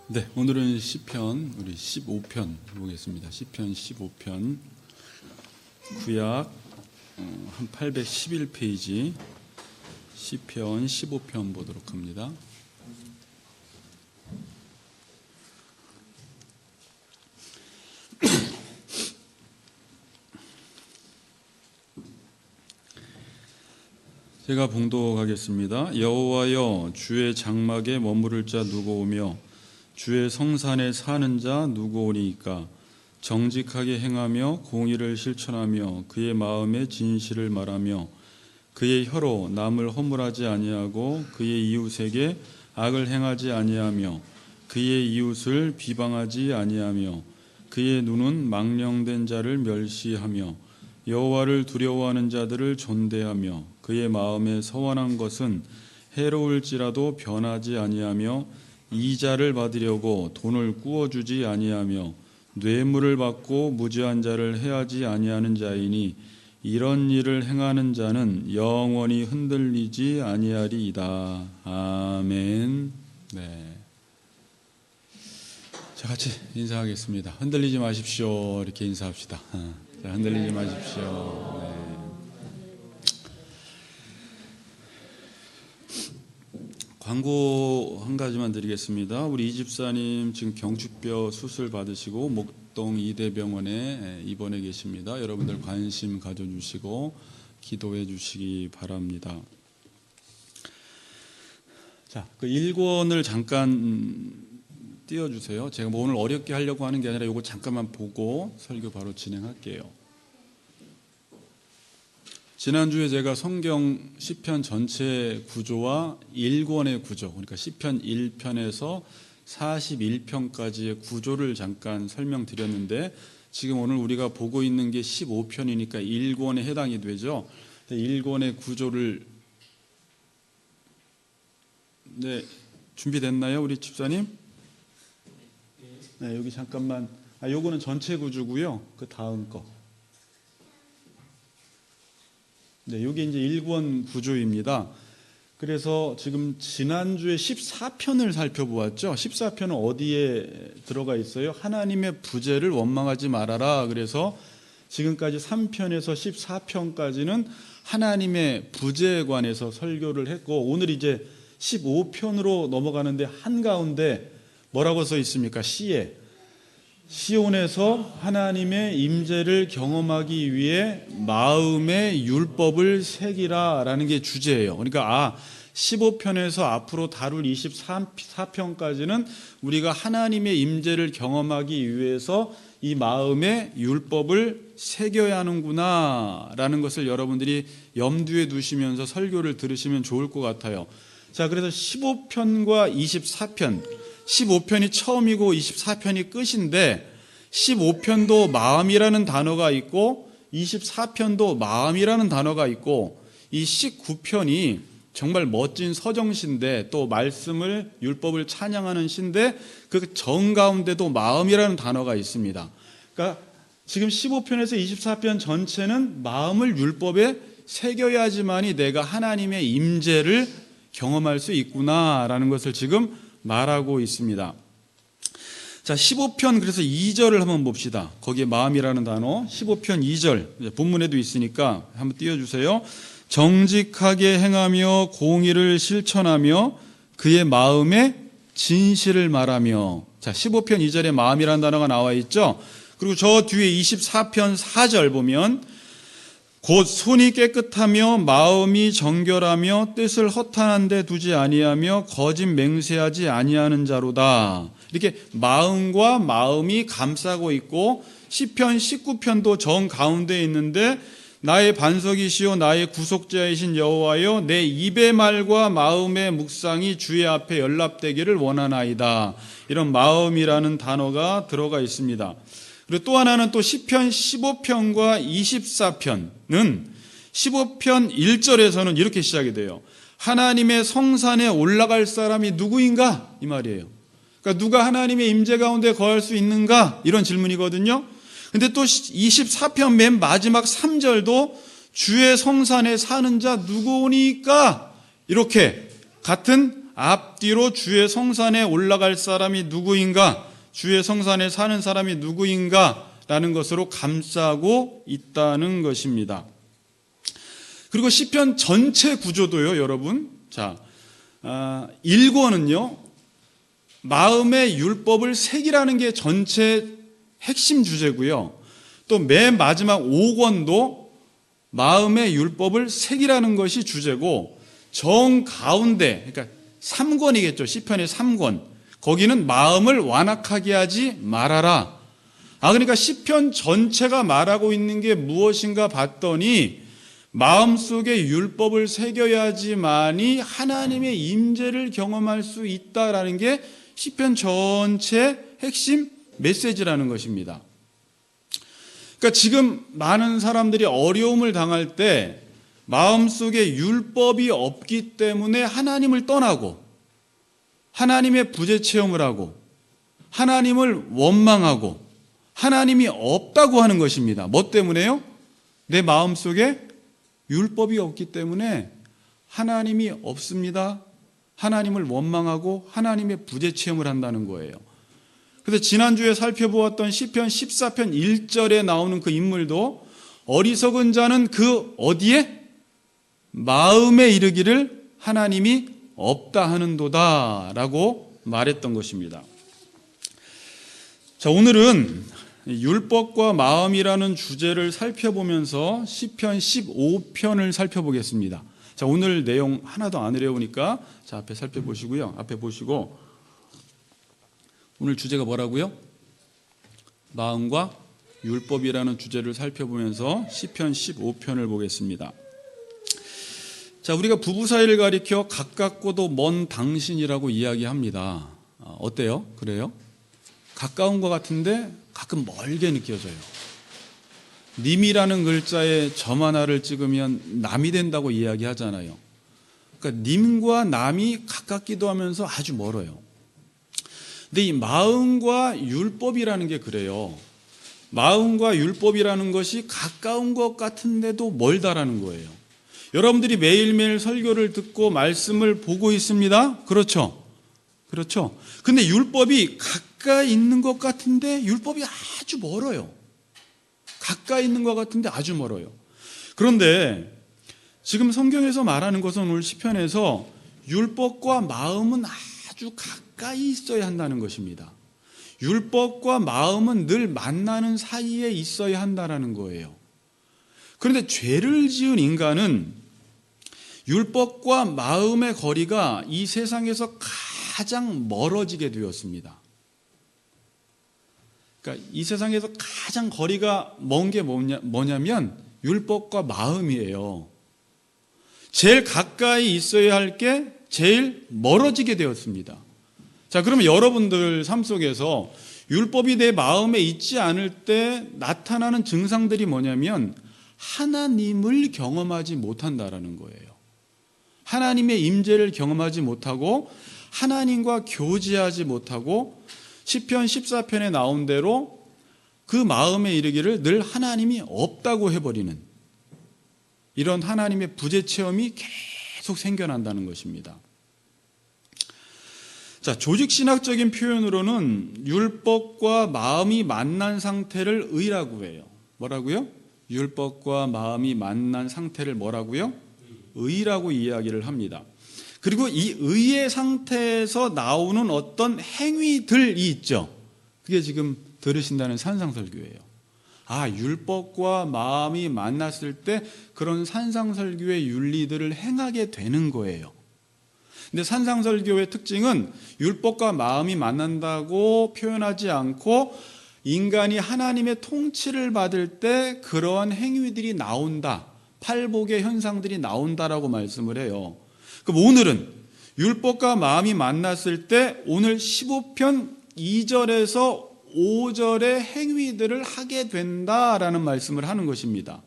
네, 오늘은 시편 우리 15편 보겠습니다. 시편 15편 구약 한 811페이지 시편 15편 보도록 합니다. 제가 봉독하겠습니다. 여호와여, 주의 장막에 머무를 자 누구 오며 주의 성산에 사는 자 누구 오니까? 정직하게 행하며 공의를 실천하며 그의 마음에 진실을 말하며 그의 혀로 남을 허물하지 아니하고 그의 이웃에게 악을 행하지 아니하며 그의 이웃을 비방하지 아니하며 그의 눈은 망령된 자를 멸시하며 여호와를 두려워하는 자들을 존대하며 그의 마음에 서원한 것은 해로울지라도 변하지 아니하며 이자를 받으려고 돈을 꾸어주지 아니하며 뇌물을 받고 무죄한 자를 해하지 아니하는 자이니 이런 일을 행하는 자는 영원히 흔들리지 아니하리이다. 아멘. 네. 자, 같이 인사하겠습니다. 흔들리지 마십시오. 이렇게 인사합시다. 자, 흔들리지 마십시오. 네. 광고 한 가지만 드리겠습니다. 우리 이 집사님 지금 경추뼈 수술 받으시고 목동 이대병원에 입원해 계십니다. 여러분들 관심 가져주시고 기도해 주시기 바랍니다. 자, 그 1권을 잠깐 띄워주세요. 제가 뭐 오늘 어렵게 하려고 하는 게 아니라 이거 잠깐만 보고 설교 바로 진행할게요. 지난주에 제가 성경 시편 전체 구조와 1권의 구조, 그러니까 시편 1편에서 41편까지의 구조를 잠깐 설명드렸는데 지금 오늘 우리가 보고 있는 게 15편이니까 1권에 해당이 되죠. 1권의 구조를 준비됐나요, 우리 집사님? 네, 여기 잠깐만. 요거는 전체 구조고요. 그 다음 거. 네, 이게 이제 1권 구조입니다. 그래서 지금 지난주에 14편을 살펴보았죠. 14편은 어디에 들어가 있어요? 하나님의 부재를 원망하지 말아라. 그래서 지금까지 3편에서 14편까지는 하나님의 부재에 관해서 설교를 했고 오늘 이제 15편으로 넘어가는데 한가운데 뭐라고 써 있습니까? 시에 시온에서 하나님의 임재를 경험하기 위해 마음의 율법을 새기라라는 게 주제예요. 그러니까 15편에서 앞으로 다룰 24편까지는 우리가 하나님의 임재를 경험하기 위해서 이 마음의 율법을 새겨야 하는구나라는 것을 여러분들이 염두에 두시면서 설교를 들으시면 좋을 것 같아요. 자, 그래서 15편과 24편 15편이 처음이고 24편이 끝인데 15편도 마음이라는 단어가 있고 24편도 마음이라는 단어가 있고 이 19편이 정말 멋진 서정시인데 또 말씀을 율법을 찬양하는 시인데 그 정가운데도 마음이라는 단어가 있습니다. 그러니까 지금 15편에서 24편 전체는 마음을 율법에 새겨야지만이 내가 하나님의 임재를 경험할 수 있구나라는 것을 지금 말하고 있습니다. 자, 15편 그래서 2절을 한번 봅시다. 거기에 마음이라는 단어 15편 2절 본문에도 있으니까 한번 띄워주세요. 정직하게 행하며 공의를 실천하며 그의 마음에 진실을 말하며. 자, 15편 2절에 마음이라는 단어가 나와 있죠. 그리고 저 뒤에 24편 4절 보면 곧 손이 깨끗하며 마음이 정결하며 뜻을 허탄한 데 두지 아니하며 거짓 맹세하지 아니하는 자로다. 이렇게 마음과 마음이 감싸고 있고 시편 19편도 정 가운데 있는데 나의 반석이시오 나의 구속자이신 여호와여 내 입의 말과 마음의 묵상이 주의 앞에 연락되기를 원하나이다. 이런 마음이라는 단어가 들어가 있습니다. 그리고 또 하나는 또 시편 15편과 24편은 15편 1절에서는 이렇게 시작이 돼요. 하나님의 성산에 올라갈 사람이 누구인가? 이 말이에요. 그러니까 누가 하나님의 임재 가운데 거할 수 있는가? 이런 질문이거든요. 근데 또 24편 맨 마지막 3절도 주의 성산에 사는 자 누구니까? 이렇게 같은 앞뒤로 주의 성산에 올라갈 사람이 누구인가, 주의 성산에 사는 사람이 누구인가 라는 것으로 감싸고 있다는 것입니다. 그리고 시편 전체 구조도요, 여러분. 자, 1권은요, 마음의 율법을 새기라는 게 전체 핵심 주제고요. 또 맨 마지막 5권도 마음의 율법을 새기라는 것이 주제고, 정 가운데, 그러니까 3권이겠죠. 시편의 3권. 거기는 마음을 완악하게 하지 말아라. 그러니까 시편 전체가 말하고 있는 게 무엇인가 봤더니 마음속에 율법을 새겨야지만이 하나님의 임재를 경험할 수 있다라는 게 시편 전체의 핵심 메시지라는 것입니다. 그러니까 지금 많은 사람들이 어려움을 당할 때 마음속에 율법이 없기 때문에 하나님을 떠나고 하나님의 부재 체험을 하고 하나님을 원망하고 하나님이 없다고 하는 것입니다. 뭐 때문에요? 내 마음속에 율법이 없기 때문에 하나님이 없습니다. 하나님을 원망하고 하나님의 부재 체험을 한다는 거예요. 그래서 지난주에 살펴보았던 시편 14편 1절에 나오는 그 인물도 어리석은 자는 그 어디에? 마음에 이르기를 하나님이 없다 하는도다 라고 말했던 것입니다. 자, 오늘은 율법과 마음이라는 주제를 살펴보면서 시편 15편을 살펴보겠습니다. 자, 오늘 내용 하나도 안 어려우니까 자, 앞에 살펴보시고요. 앞에 보시고 오늘 주제가 뭐라고요? 마음과 율법이라는 주제를 살펴보면서 시편 15편을 보겠습니다. 자, 우리가 부부 사이를 가리켜 가깝고도 먼 당신이라고 이야기합니다. 어때요? 그래요? 가까운 것 같은데 가끔 멀게 느껴져요. 님이라는 글자에 점 하나를 찍으면 남이 된다고 이야기하잖아요. 그러니까 님과 남이 가깝기도 하면서 아주 멀어요. 근데 이 마음과 율법이라는 게 그래요. 마음과 율법이라는 것이 가까운 것 같은데도 멀다라는 거예요. 여러분들이 매일매일 설교를 듣고 말씀을 보고 있습니다. 그렇죠? 그렇죠. 근데 율법이 가까이 있는 것 같은데 율법이 아주 멀어요. 가까이 있는 것 같은데 아주 멀어요. 그런데 지금 성경에서 말하는 것은 오늘 시편에서 율법과 마음은 아주 가까이 있어야 한다는 것입니다. 율법과 마음은 늘 만나는 사이에 있어야 한다는 거예요. 그런데 죄를 지은 인간은 율법과 마음의 거리가 이 세상에서 가장 멀어지게 되었습니다. 그러니까 이 세상에서 가장 거리가 먼 게 뭐냐면 율법과 마음이에요. 제일 가까이 있어야 할 게 제일 멀어지게 되었습니다. 자, 그러면 여러분들 삶 속에서 율법이 내 마음에 있지 않을 때 나타나는 증상들이 뭐냐면 하나님을 경험하지 못한다라는 거예요. 하나님의 임재를 경험하지 못하고 하나님과 교제하지 못하고 시편 14편에 나온 대로 그 마음에 이르기를 늘 하나님이 없다고 해버리는 이런 하나님의 부재 체험이 계속 생겨난다는 것입니다. 자, 조직신학적인 표현으로는 율법과 마음이 만난 상태를 의라고 해요. 뭐라고요? 율법과 마음이 만난 상태를 뭐라고요? 의라고 이야기를 합니다. 그리고 이 의의 상태에서 나오는 어떤 행위들이 있죠. 그게 지금 들으신다는 산상설교예요. 율법과 마음이 만났을 때 그런 산상설교의 윤리들을 행하게 되는 거예요. 근데 산상설교의 특징은 율법과 마음이 만난다고 표현하지 않고 인간이 하나님의 통치를 받을 때 그러한 행위들이 나온다. 팔복의 현상들이 나온다라고 말씀을 해요. 그럼 오늘은 율법과 마음이 만났을 때 오늘 15편 2절에서 5절의 행위들을 하게 된다라는 말씀을 하는 것입니다.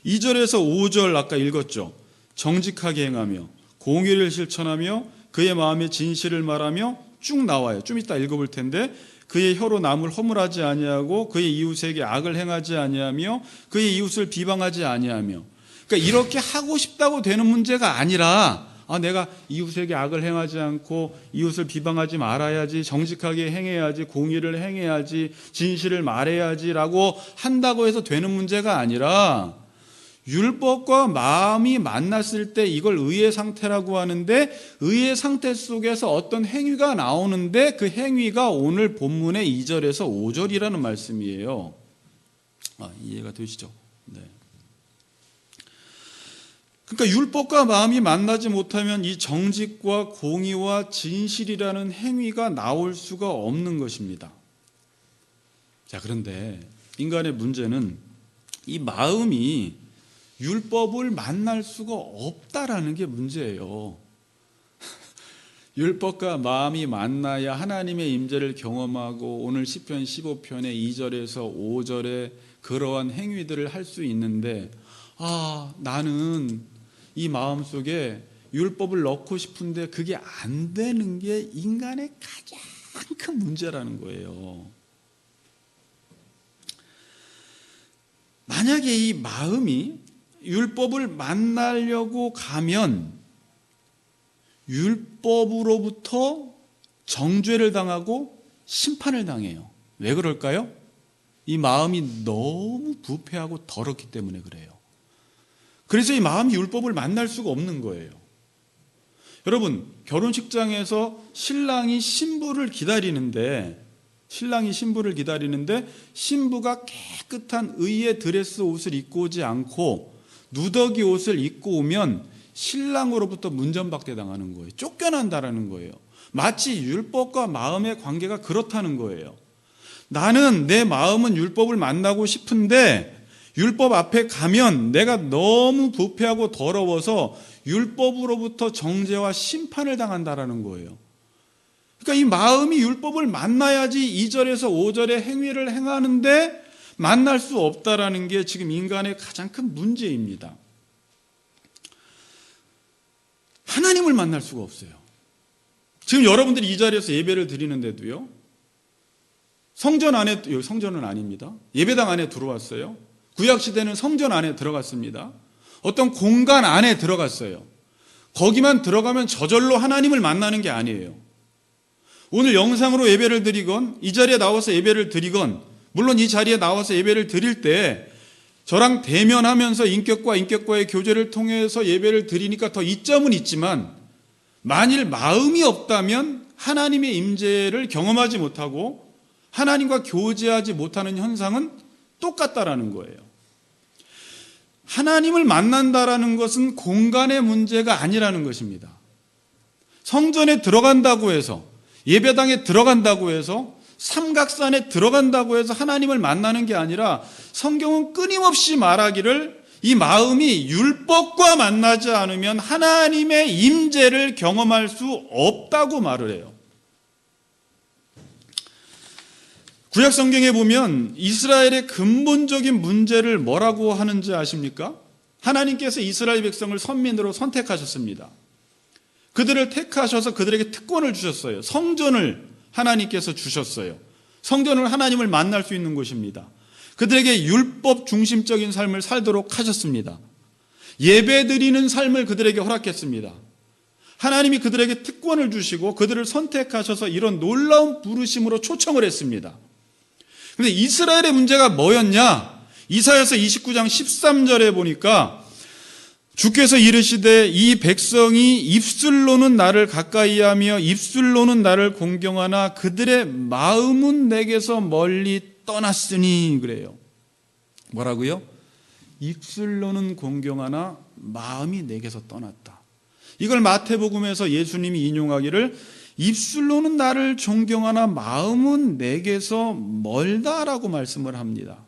2절에서 5절 아까 읽었죠. 정직하게 행하며 공의를 실천하며 그의 마음의 진실을 말하며 쭉 나와요. 좀 이따 읽어볼 텐데 그의 혀로 남을 허물하지 아니하고 그의 이웃에게 악을 행하지 아니하며 그의 이웃을 비방하지 아니하며 그러니까 이렇게 하고 싶다고 되는 문제가 아니라 내가 이웃에게 악을 행하지 않고 이웃을 비방하지 말아야지, 정직하게 행해야지, 공의를 행해야지, 진실을 말해야지라고 한다고 해서 되는 문제가 아니라 율법과 마음이 만났을 때 이걸 의의 상태라고 하는데, 의의 상태 속에서 어떤 행위가 나오는데 그 행위가 오늘 본문의 2절에서 5절이라는 말씀이에요. 이해가 되시죠? 네. 그러니까 율법과 마음이 만나지 못하면 이 정직과 공의와 진실이라는 행위가 나올 수가 없는 것입니다. 자, 그런데 인간의 문제는 이 마음이 율법을 만날 수가 없다라는 게 문제예요. 율법과 마음이 만나야 하나님의 임재를 경험하고 오늘 시편 15편의 2절에서 5절에 그러한 행위들을 할 수 있는데, 나는 이 마음속에 율법을 넣고 싶은데 그게 안 되는 게 인간의 가장 큰 문제라는 거예요. 만약에 이 마음이 율법을 만나려고 가면 율법으로부터 정죄를 당하고 심판을 당해요. 왜 그럴까요? 이 마음이 너무 부패하고 더럽기 때문에 그래요. 그래서 이 마음이 율법을 만날 수가 없는 거예요. 여러분, 결혼식장에서 신랑이 신부를 기다리는데 신부가 깨끗한 의의 드레스 옷을 입고 오지 않고 누더기 옷을 입고 오면 신랑으로부터 문전박대 당하는 거예요. 쫓겨난다라는 거예요. 마치 율법과 마음의 관계가 그렇다는 거예요. 나는 내 마음은 율법을 만나고 싶은데 율법 앞에 가면 내가 너무 부패하고 더러워서 율법으로부터 정죄와 심판을 당한다라는 거예요. 그러니까 이 마음이 율법을 만나야지 2절에서 5절의 행위를 행하는데 만날 수 없다라는 게 지금 인간의 가장 큰 문제입니다. 하나님을 만날 수가 없어요. 지금 여러분들이 이 자리에서 예배를 드리는데도요, 성전은 아닙니다. 예배당 안에 들어왔어요. 구약시대는 성전 안에 들어갔습니다. 어떤 공간 안에 들어갔어요. 거기만 들어가면 저절로 하나님을 만나는 게 아니에요. 오늘 영상으로 예배를 드리건 이 자리에 나와서 예배를 드리건, 물론 이 자리에 나와서 예배를 드릴 때 저랑 대면하면서 인격과 인격과의 교제를 통해서 예배를 드리니까 더 이점은 있지만, 만일 마음이 없다면 하나님의 임재를 경험하지 못하고 하나님과 교제하지 못하는 현상은 똑같다라는 거예요. 하나님을 만난다라는 것은 공간의 문제가 아니라는 것입니다. 성전에 들어간다고 해서, 예배당에 들어간다고 해서, 삼각산에 들어간다고 해서 하나님을 만나는 게 아니라, 성경은 끊임없이 말하기를 이 마음이 율법과 만나지 않으면 하나님의 임재를 경험할 수 없다고 말을 해요. 구약 성경에 보면 이스라엘의 근본적인 문제를 뭐라고 하는지 아십니까? 하나님께서 이스라엘 백성을 선민으로 선택하셨습니다. 그들을 택하셔서 그들에게 특권을 주셨어요. 성전을 하나님께서 주셨어요. 성전은 하나님을 만날 수 있는 곳입니다. 그들에게 율법 중심적인 삶을 살도록 하셨습니다. 예배드리는 삶을 그들에게 허락했습니다. 하나님이 그들에게 특권을 주시고 그들을 선택하셔서 이런 놀라운 부르심으로 초청을 했습니다. 그런데 이스라엘의 문제가 뭐였냐? 이사야서 29장 13절에 보니까 주께서 이르시되 이 백성이 입술로는 나를 가까이하며 입술로는 나를 공경하나 그들의 마음은 내게서 멀리 떠났으니, 그래요. 뭐라고요? 입술로는 공경하나 마음이 내게서 떠났다. 이걸 마태복음에서 예수님이 인용하기를 입술로는 나를 존경하나 마음은 내게서 멀다라고 말씀을 합니다.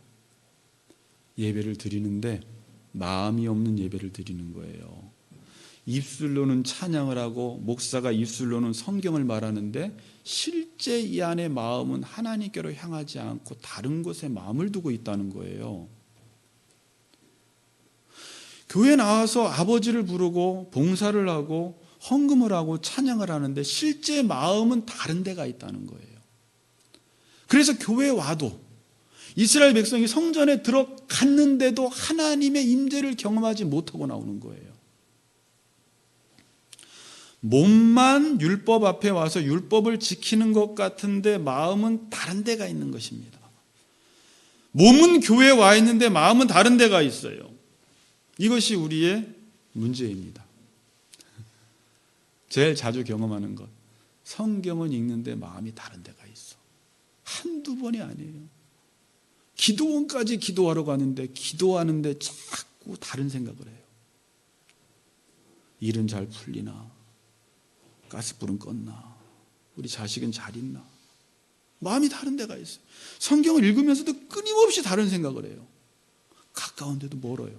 예배를 드리는데 마음이 없는 예배를 드리는 거예요. 입술로는 찬양을 하고 목사가 입술로는 성경을 말하는데 실제 이 안의 마음은 하나님께로 향하지 않고 다른 곳에 마음을 두고 있다는 거예요. 교회 나와서 아버지를 부르고 봉사를 하고 헌금을 하고 찬양을 하는데 실제 마음은 다른 데가 있다는 거예요. 그래서 교회에 와도 이스라엘 백성이 성전에 들어갔는데도 하나님의 임재를 경험하지 못하고 나오는 거예요. 몸만 율법 앞에 와서 율법을 지키는 것 같은데 마음은 다른 데가 있는 것입니다. 몸은 교회에 와 있는데 마음은 다른 데가 있어요. 이것이 우리의 문제입니다. 제일 자주 경험하는 것, 성경은 읽는데 마음이 다른 데가 있어. 한두 번이 아니에요. 기도원까지 기도하러 가는데 기도하는데 자꾸 다른 생각을 해요. 일은 잘 풀리나? 가스불은 껐나? 우리 자식은 잘 있나? 마음이 다른 데가 있어요. 성경을 읽으면서도 끊임없이 다른 생각을 해요. 가까운데도 멀어요.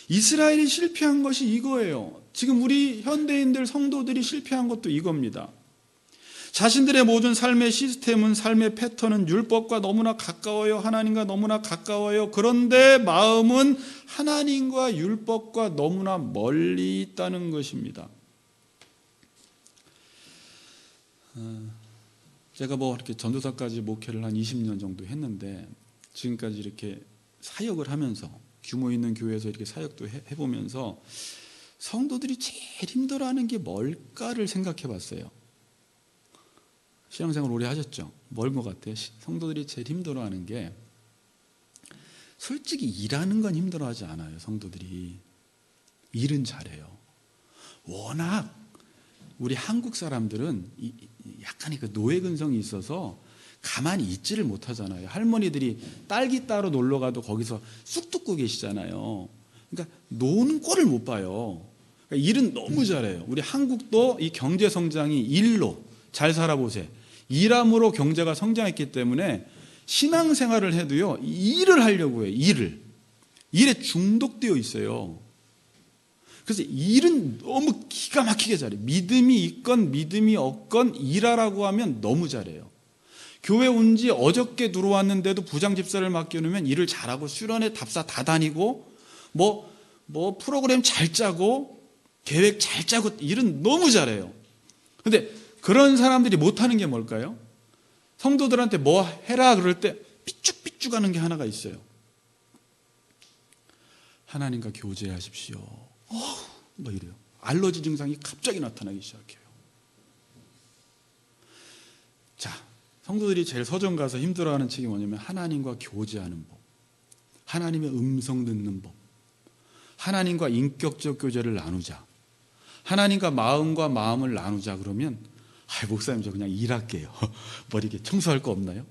이스라엘이 실패한 것이 이거예요. 지금 우리 현대인들 성도들이 실패한 것도 이겁니다. 자신들의 모든 삶의 시스템은, 삶의 패턴은 율법과 너무나 가까워요. 하나님과 너무나 가까워요. 그런데 마음은 하나님과 율법과 너무나 멀리 있다는 것입니다. 제가 이렇게 전도사까지 목회를 한 20년 정도 했는데, 지금까지 이렇게 사역을 하면서 규모 있는 교회에서 이렇게 사역도 해보면서 성도들이 제일 힘들어하는 게 뭘까를 생각해 봤어요. 신앙생활 오래 하셨죠? 뭘 것 같아요? 성도들이 제일 힘들어하는 게, 솔직히 일하는 건 힘들어하지 않아요. 성도들이 일은 잘해요. 워낙 우리 한국 사람들은 약간의 그 노예 근성이 있어서 가만히 있지를 못하잖아요. 할머니들이 딸기 따러 놀러 가도 거기서 쑥 듣고 계시잖아요. 그러니까 노는 꼴을 못 봐요. 그러니까 일은 너무 잘해요. 우리 한국도 이 경제 성장이 일로, 잘 살아보세요, 일함으로 경제가 성장했기 때문에 신앙생활을 해도요, 일을 하려고 해요. 일에 중독되어 있어요. 그래서 일은 너무 기가 막히게 잘해요. 믿음이 있건 믿음이 없건 일하라고 하면 너무 잘해요. 교회 온 지 어저께 들어왔는데도 부장 집사를 맡겨놓으면 일을 잘하고, 수련회 답사 다 다니고, 프로그램 잘 짜고, 계획 잘 짜고, 일은 너무 잘해요. 근데 그런 사람들이 못하는 게 뭘까요? 성도들한테 뭐 해라 그럴 때 삐죽삐죽 하는 게 하나가 있어요. 하나님과 교제하십시오. 이래요. 알러지 증상이 갑자기 나타나기 시작해요. 자, 성도들이 제일 서점 가서 힘들어하는 책이 뭐냐면 하나님과 교제하는 법, 하나님의 음성 듣는 법, 하나님과 인격적 교제를 나누자, 하나님과 마음을 나누자. 그러면 목사님 저 그냥 일할게요. 이렇게 청소할 거 없나요?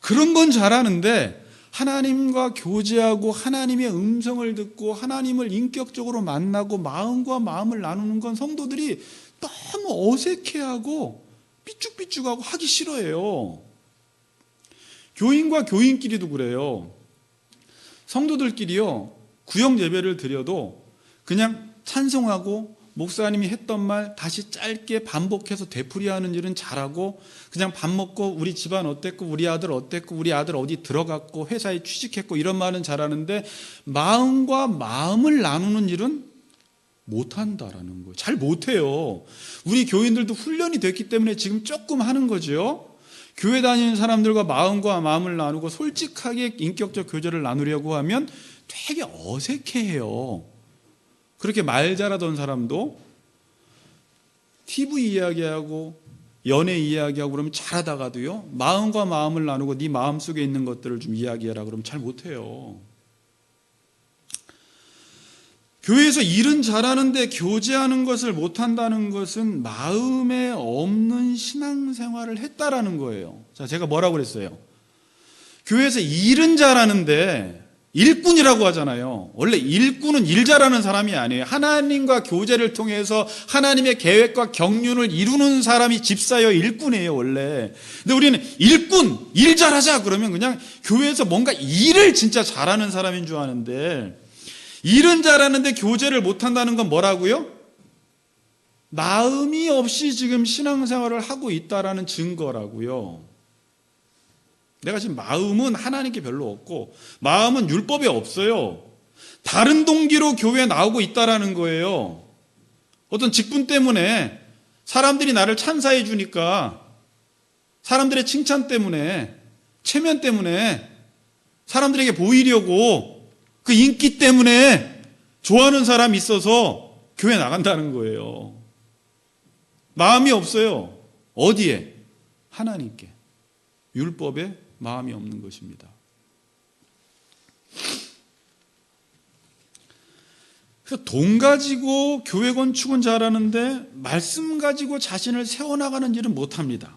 그런 건 잘하는데, 하나님과 교제하고 하나님의 음성을 듣고 하나님을 인격적으로 만나고 마음과 마음을 나누는 건 성도들이 너무 어색해하고 삐죽삐죽하고 하기 싫어해요. 교인과 교인끼리도 그래요. 성도들끼리요, 구역 예배를 드려도 그냥 찬송하고 목사님이 했던 말 다시 짧게 반복해서 되풀이하는 일은 잘하고, 그냥 밥 먹고 우리 집안 어땠고, 우리 아들 어땠고, 우리 아들 어디 들어갔고, 회사에 취직했고, 이런 말은 잘하는데 마음과 마음을 나누는 일은 못한다라는 거예요. 잘 못해요. 우리 교인들도 훈련이 됐기 때문에 지금 조금 하는 거죠. 교회 다니는 사람들과 마음과 마음을 나누고 솔직하게 인격적 교제를 나누려고 하면 되게 어색해해요. 그렇게 말 잘하던 사람도 TV 이야기하고 연애 이야기하고 그러면 잘하다가도요, 마음과 마음을 나누고 네 마음속에 있는 것들을 좀 이야기하라 그러면 잘 못해요. 교회에서 일은 잘하는데 교제하는 것을 못한다는 것은 마음에 없는 신앙생활을 했다라는 거예요. 자, 제가 뭐라고 그랬어요? 교회에서 일은 잘하는데, 일꾼이라고 하잖아요. 원래 일꾼은 일 잘하는 사람이 아니에요. 하나님과 교제를 통해서 하나님의 계획과 경륜을 이루는 사람이 집사여 일꾼이에요, 원래. 근데 우리는 일꾼, 일 잘하자 그러면 그냥 교회에서 뭔가 일을 진짜 잘하는 사람인 줄 아는데, 일은 잘하는데 교제를 못한다는 건 뭐라고요? 마음이 없이 지금 신앙생활을 하고 있다라는 증거라고요. 내가 지금 마음은 하나님께 별로 없고 마음은 율법에 없어요. 다른 동기로 교회에 나오고 있다라는 거예요. 어떤 직분 때문에 사람들이 나를 찬사해 주니까, 사람들의 칭찬 때문에, 체면 때문에 사람들에게 보이려고, 그 인기 때문에 좋아하는 사람이 있어서 교회 나간다는 거예요. 마음이 없어요. 어디에? 하나님께. 율법에 마음이 없는 것입니다. 그래서 돈 가지고 교회 건축은 잘하는데 말씀 가지고 자신을 세워나가는 일은 못합니다.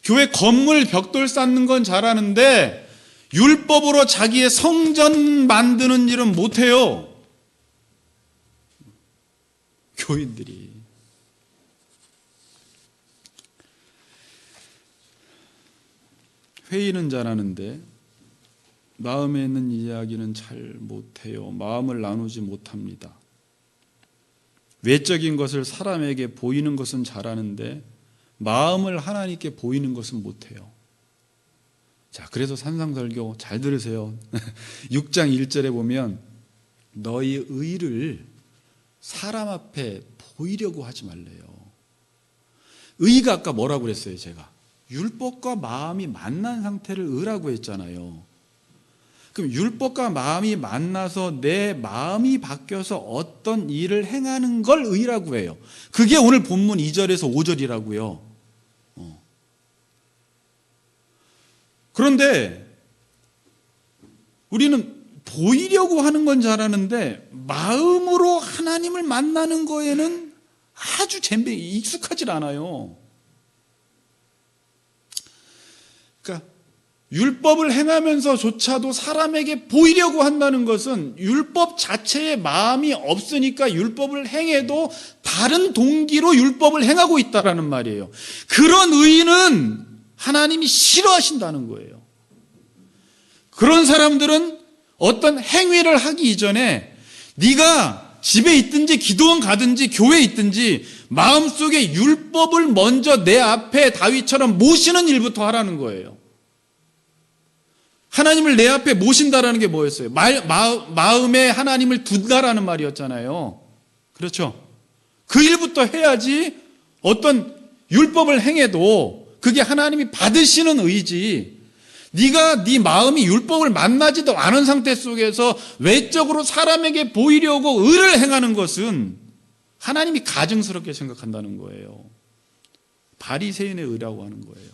교회 건물 벽돌 쌓는 건 잘하는데 율법으로 자기의 성전 만드는 일은 못해요. 교인들이. 회의는 잘하는데 마음에 있는 이야기는 잘 못해요. 마음을 나누지 못합니다. 외적인 것을 사람에게 보이는 것은 잘하는데 마음을 하나님께 보이는 것은 못해요. 자, 그래서 산상설교 잘 들으세요. 6장 1절에 보면 너희 의를 사람 앞에 보이려고 하지 말래요. 의가 아까 뭐라고 그랬어요? 제가 율법과 마음이 만난 상태를 의라고 했잖아요. 그럼 율법과 마음이 만나서 내 마음이 바뀌어서 어떤 일을 행하는 걸 의라고 해요. 그게 오늘 본문 2절에서 5절이라고요. 그런데 우리는 보이려고 하는 건 잘하는데 마음으로 하나님을 만나는 거에는 아주 익숙하질 않아요. 그러니까 율법을 행하면서조차도 사람에게 보이려고 한다는 것은 율법 자체에 마음이 없으니까 율법을 행해도 다른 동기로 율법을 행하고 있다라는 말이에요. 그런 의는 하나님이 싫어하신다는 거예요. 그런 사람들은 어떤 행위를 하기 이전에 네가 집에 있든지 기도원 가든지 교회에 있든지 마음속에 율법을 먼저 내 앞에 다윗처럼 모시는 일부터 하라는 거예요. 하나님을 내 앞에 모신다라는 게 뭐였어요? 마음에 하나님을 둔다라는 말이었잖아요. 그렇죠? 그 일부터 해야지 어떤 율법을 행해도 그게 하나님이 받으시는 의지. 네가 네 마음이 율법을 만나지도 않은 상태 속에서 외적으로 사람에게 보이려고 의를 행하는 것은 하나님이 가증스럽게 생각한다는 거예요. 바리새인의 의라고 하는 거예요.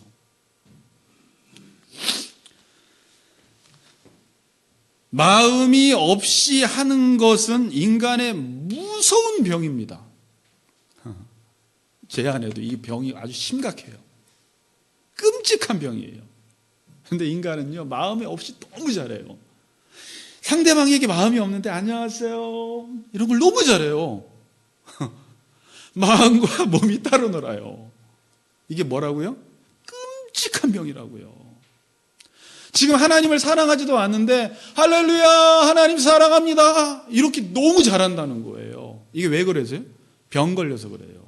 마음이 없이 하는 것은 인간의 무서운 병입니다. 제 안에도 이 병이 아주 심각해요. 끔찍한 병이에요. 그런데 인간은요, 마음이 없이 너무 잘해요. 상대방에게 마음이 없는데 안녕하세요 이런 걸 너무 잘해요. 마음과 몸이 따로 놀아요. 이게 뭐라고요? 끔찍한 병이라고요. 지금 하나님을 사랑하지도 않는데 할렐루야 하나님 사랑합니다 이렇게 너무 잘한다는 거예요. 이게 왜 그러세요? 병 걸려서 그래요.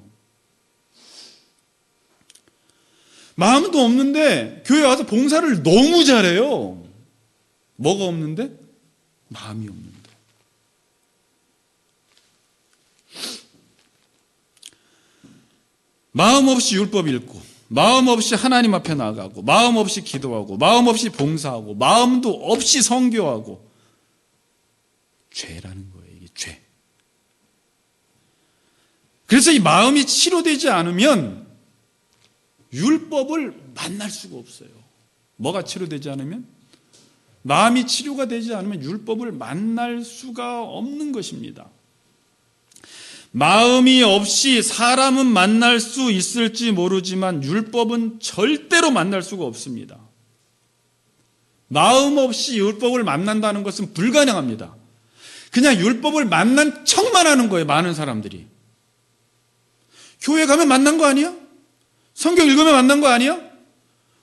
마음도 없는데 교회 와서 봉사를 너무 잘해요. 뭐가 없는데? 마음이 없는데. 마음 없이 율법 읽고 마음 없이 하나님 앞에 나가고 마음 없이 기도하고 마음 없이 봉사하고 마음도 없이 선교하고 죄라는 거예요. 이게 죄. 그래서 이 마음이 치료되지 않으면 율법을 만날 수가 없어요. 뭐가 치료되지 않으면? 마음이 치료가 되지 않으면 율법을 만날 수가 없는 것입니다. 마음이 없이 사람은 만날 수 있을지 모르지만 율법은 절대로 만날 수가 없습니다. 마음 없이 율법을 만난다는 것은 불가능합니다. 그냥 율법을 만난 척만 하는 거예요. 많은 사람들이. 교회 가면 만난 거 아니야? 성경 읽으면 만난 거 아니야?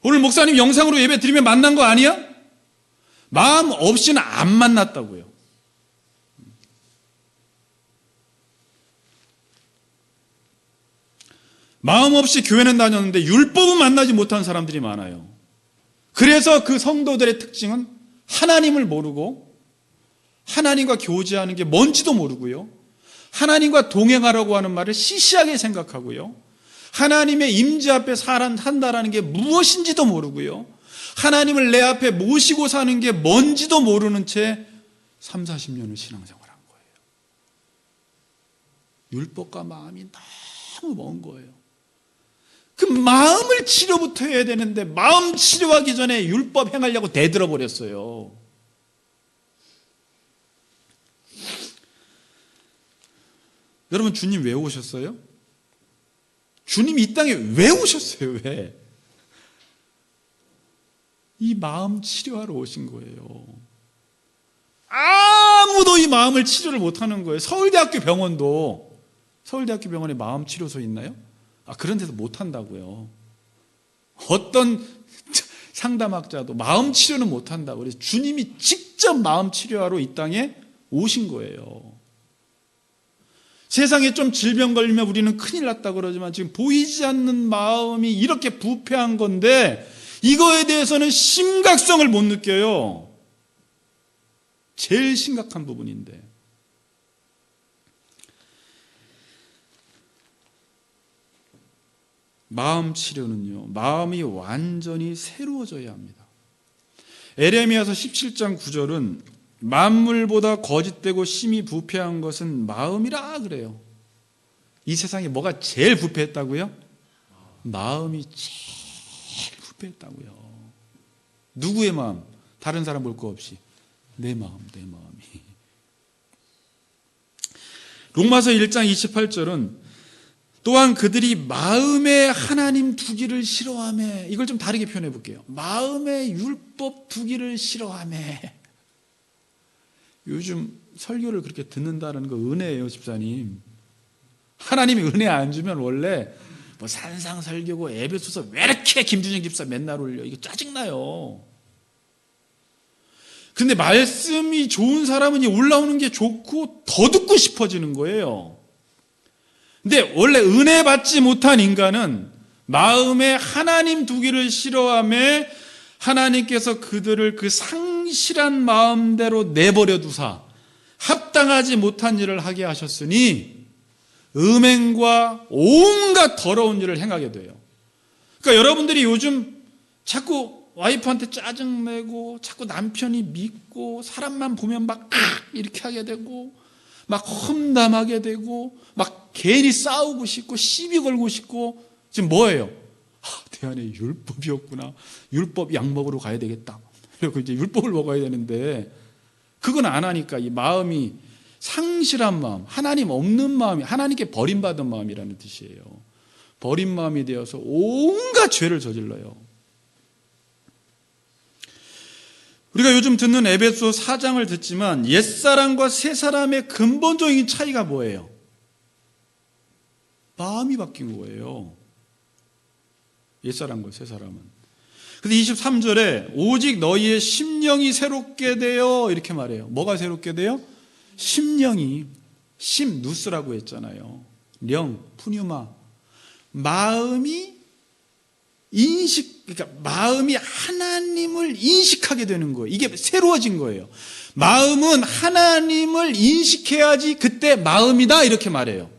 오늘 목사님 영상으로 예배 드리면 만난 거 아니야? 마음 없이는 안 만났다고요. 마음 없이 교회는 다녔는데 율법은 만나지 못한 사람들이 많아요. 그래서 그 성도들의 특징은 하나님을 모르고 하나님과 교제하는 게 뭔지도 모르고요. 하나님과 동행하라고 하는 말을 시시하게 생각하고요. 하나님의 임재 앞에 산다라는 게 무엇인지도 모르고요. 하나님을 내 앞에 모시고 사는 게 뭔지도 모르는 채 30, 40년을 신앙생활한 거예요. 율법과 마음이 너무 먼 거예요. 그 마음을 치료부터 해야 되는데 마음 치료하기 전에 율법 행하려고 대들어 버렸어요. 여러분, 주님 왜 오셨어요? 주님 이 땅에 왜 오셨어요? 왜? 이 마음 치료하러 오신 거예요. 아무도 이 마음을 치료를 못하는 거예요. 서울대학교 병원에 마음 치료소 있나요? 그런 데서 못한다고요. 어떤 상담학자도 마음 치료는 못한다고. 그래서 주님이 직접 마음 치료하러 이 땅에 오신 거예요. 세상에 좀 질병 걸리면 우리는 큰일 났다 그러지만 지금 보이지 않는 마음이 이렇게 부패한 건데 이거에 대해서는 심각성을 못 느껴요. 제일 심각한 부분인데. 마음 치료는요, 마음이 완전히 새로워져야 합니다. 에레미야서 17장 9절은 만물보다 거짓되고 심히 부패한 것은 마음이라 그래요. 이 세상에 뭐가 제일 부패했다고요? 마음이 제일 부패했다고요. 누구의 마음? 다른 사람 볼 거 없이 내 마음이. 로마서 1장 28절은 또한 그들이 마음에 하나님 두기를 싫어하며, 이걸 좀 다르게 표현해 볼게요. 마음에 율법 두기를 싫어하며. 요즘 설교를 그렇게 듣는다는 거 은혜예요, 집사님. 하나님이 은혜 안 주면 원래 뭐 산상설교고 에베소서 왜 이렇게 김준영 집사 맨날 올려, 이거 짜증나요. 근데 말씀이 좋은 사람은 올라오는 게 좋고 더 듣고 싶어지는 거예요. 근데 원래 은혜 받지 못한 인간은 마음에 하나님 두기를 싫어하며 하나님께서 그들을 그 상실한 마음대로 내버려 두사 합당하지 못한 일을 하게 하셨으니 음행과 온갖 더러운 일을 행하게 돼요. 그러니까 여러분들이 요즘 자꾸 와이프한테 짜증내고 자꾸 남편이 믿고 사람만 보면 막 이렇게 하게 되고 막 험담하게 되고 막 괜히 싸우고 싶고 시비 걸고 싶고 지금 뭐예요? 내 안에 율법이었구나. 율법 약 먹으러 가야 되겠다. 그리고 이제 율법을 먹어야 되는데 그건 안 하니까 이 마음이 상실한 마음, 하나님 없는 마음이, 하나님께 버림받은 마음이라는 뜻이에요. 버린 마음이 되어서 온갖 죄를 저질러요. 우리가 요즘 듣는 에베소 4장을 듣지만 옛사람과 새사람의 근본적인 차이가 뭐예요? 마음이 바뀐 거예요. 옛사람과 새사람은. 그래서 23절에 오직 너희의 심령이 새롭게 되어 이렇게 말해요. 뭐가 새롭게 돼요? 심령이, 누스라고 했잖아요. 령, 푸뉴마. 마음이 그러니까 마음이 하나님을 인식하게 되는 거예요. 이게 새로워진 거예요. 마음은 하나님을 인식해야지 그때 마음이다 이렇게 말해요.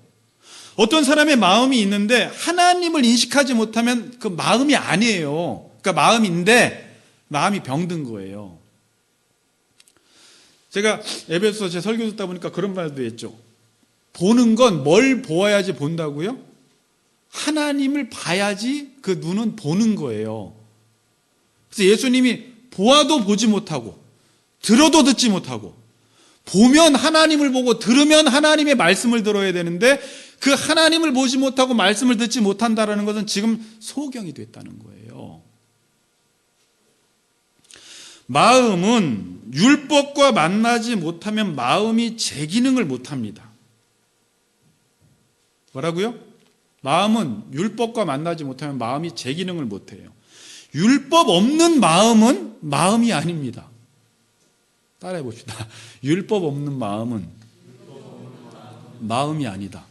어떤 사람의 마음이 있는데 하나님을 인식하지 못하면 그 마음이 아니에요. 그러니까 마음인데 마음이 병든 거예요. 제가 에베소서 제 설교 듣다 보니까 그런 말도 했죠. 보는 건 뭘 보아야지 본다고요? 하나님을 봐야지 그 눈은 보는 거예요. 그래서 예수님이 보아도 보지 못하고 들어도 듣지 못하고 보면 하나님을 보고 들으면 하나님의 말씀을 들어야 되는데 그 하나님을 보지 못하고 말씀을 듣지 못한다는 것은 지금 소경이 됐다는 거예요. 마음은 율법과 만나지 못하면 마음이 제 기능을 못합니다. 뭐라고요? 마음은 율법과 만나지 못하면 마음이 제 기능을 못해요. 율법 없는 마음은 마음이 아닙니다. 따라해 봅시다. 율법 없는 마음은 마음이 아니다.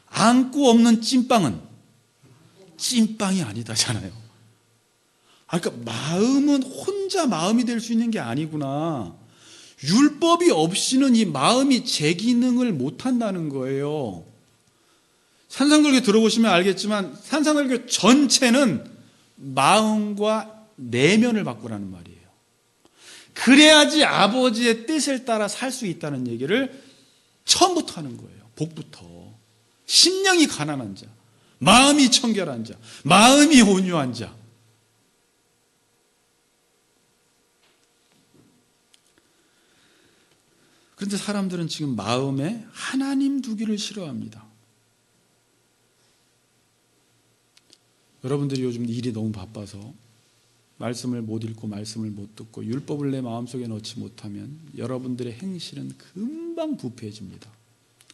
안고 없는 찐빵은 찐빵이 아니다잖아요. 그러니까 마음은 혼자 마음이 될 수 있는 게 아니구나. 율법이 없이는 이 마음이 제 기능을 못한다는 거예요. 산상설교 들어보시면 알겠지만 산상설교 전체는 마음과 내면을 바꾸라는 말이에요. 그래야지 아버지의 뜻을 따라 살 수 있다는 얘기를 처음부터 하는 거예요. 복부터. 심령이 가난한 자, 마음이 청결한 자, 마음이 온유한 자. 그런데 사람들은 지금 마음에 하나님 두기를 싫어합니다. 여러분들이 요즘 일이 너무 바빠서 말씀을 못 읽고 말씀을 못 듣고 율법을 내 마음속에 넣지 못하면 여러분들의 행실은 금방 부패해집니다.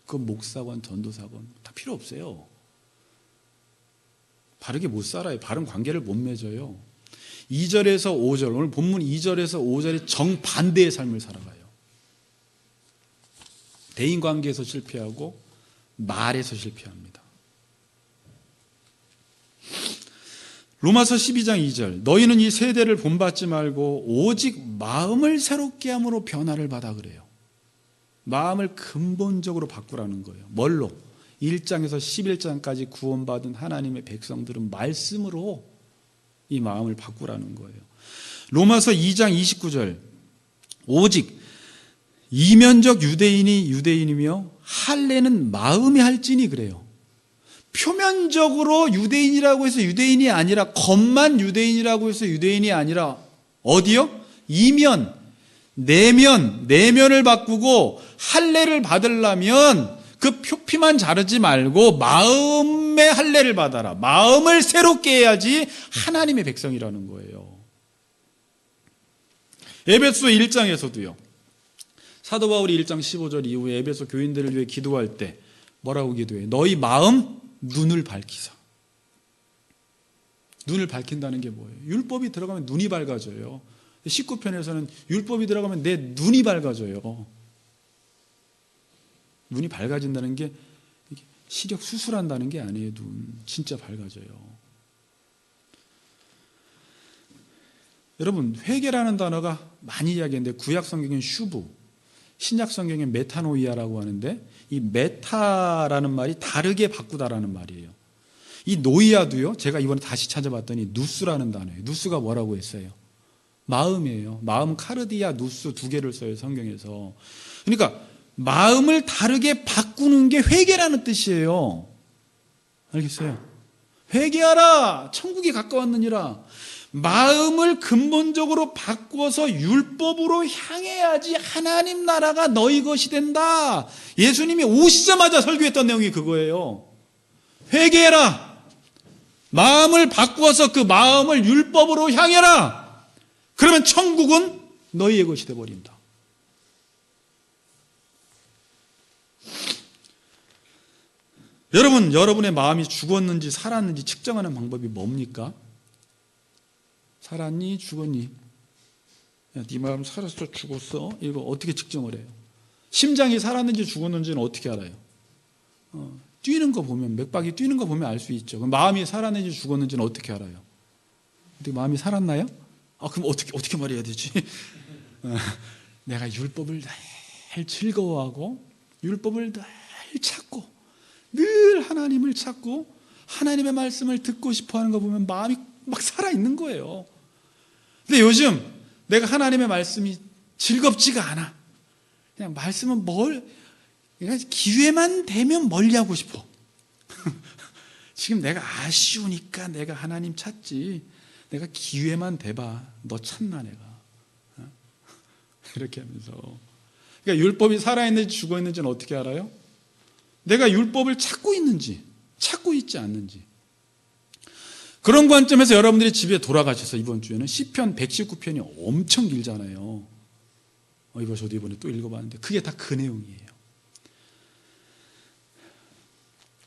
그 목사건 전도사건 다 필요 없어요. 바르게 못 살아요. 바른 관계를 못 맺어요. 2절에서 5절, 오늘 본문 2절에서 5절의 정반대의 삶을 살아가요. 대인관계에서 실패하고 말에서 실패합니다. 로마서 12장 2절, 너희는 이 세대를 본받지 말고 오직 마음을 새롭게 함으로 변화를 받아 그래요. 마음을 근본적으로 바꾸라는 거예요. 뭘로? 1장에서 11장까지 구원받은 하나님의 백성들은 말씀으로 이 마음을 바꾸라는 거예요. 로마서 2장 29절, 오직 이면적 유대인이 유대인이며 할례는 마음이 할지니 그래요. 표면적으로 유대인이라고 해서 유대인이 아니라, 겉만 유대인이라고 해서 유대인이 아니라 어디요? 이면, 내면을 바꾸고 할례를 받으려면 그 표피만 자르지 말고 마음의 할례를 받아라. 마음을 새롭게 해야지 하나님의 백성이라는 거예요. 에베소 1장에서도요. 사도 바울이 1장 15절 이후에 에베소 교인들을 위해 기도할 때 뭐라고 기도해요? 너희 마음 눈을 밝히사. 눈을 밝힌다는 게 뭐예요? 율법이 들어가면 눈이 밝아져요. 19편에서는 율법이 들어가면 내 눈이 밝아져요. 눈이 밝아진다는 게 시력 수술한다는 게 아니에요. 눈 진짜 밝아져요. 여러분, 회개라는 단어가 많이 이야기했는데 구약 성경은 슈브, 신약 성경은 메타노이아라고 하는데 이 메타라는 말이 다르게 바꾸다라는 말이에요. 이 노이아도요, 제가 이번에 다시 찾아봤더니 누스라는 단어예요. 누스가 뭐라고 했어요? 마음이에요. 마음, 카르디아, 누스 두 개를 써요, 성경에서. 그러니까 마음을 다르게 바꾸는 게 회개라는 뜻이에요. 알겠어요? 회개하라, 천국이 가까웠느니라. 마음을 근본적으로 바꾸어서 율법으로 향해야지 하나님 나라가 너희 것이 된다. 예수님이 오시자마자 설교했던 내용이 그거예요. 회개해라. 마음을 바꾸어서 그 마음을 율법으로 향해라. 그러면 천국은 너희의 것이 되어버린다. 여러분, 여러분의 마음이 죽었는지 살았는지 측정하는 방법이 뭡니까? 살았니? 죽었니? 야, 네 마음 살았어? 죽었어? 이거 어떻게 측정을 해요? 심장이 살았는지 죽었는지는 어떻게 알아요? 뛰는 거 보면, 맥박이 뛰는 거 보면 알 수 있죠. 그럼 마음이 살았는지 죽었는지는 어떻게 알아요? 어떻게 마음이 살았나요? 그럼 어떻게 말해야 되지? 내가 율법을 늘 즐거워하고 율법을 늘 찾고 늘 하나님을 찾고 하나님의 말씀을 듣고 싶어하는 거 보면 마음이 막 살아있는 거예요. 근데 요즘 내가 하나님의 말씀이 즐겁지가 않아. 그냥 말씀은 그냥 기회만 되면 멀리하고 싶어. 지금 내가 아쉬우니까 내가 하나님 찾지. 내가 기회만 돼봐. 너 찾나 내가. 이렇게 하면서. 그러니까 율법이 살아있는지 죽어있는지는 어떻게 알아요? 내가 율법을 찾고 있는지 찾고 있지 않는지. 그런 관점에서 여러분들이 집에 돌아가셔서 이번 주에는 시편 119편이 엄청 길잖아요. 이거 저도 이번에 또 읽어봤는데 그게 다 그 내용이에요.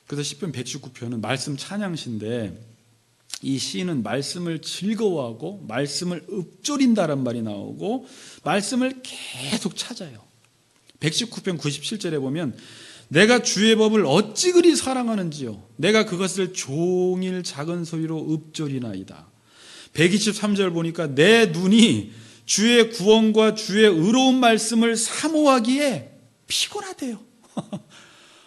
그래서 시편 119편은 말씀 찬양시인데 이 시는 말씀을 즐거워하고 말씀을 읊조린다란 말이 나오고 말씀을 계속 찾아요. 119편 97절에 보면 내가 주의 법을 어찌 그리 사랑하는지요. 내가 그것을 종일 작은 소리로 읊조리나이다. 123절 보니까 내 눈이 주의 구원과 주의 의로운 말씀을 사모하기에 피곤하대요.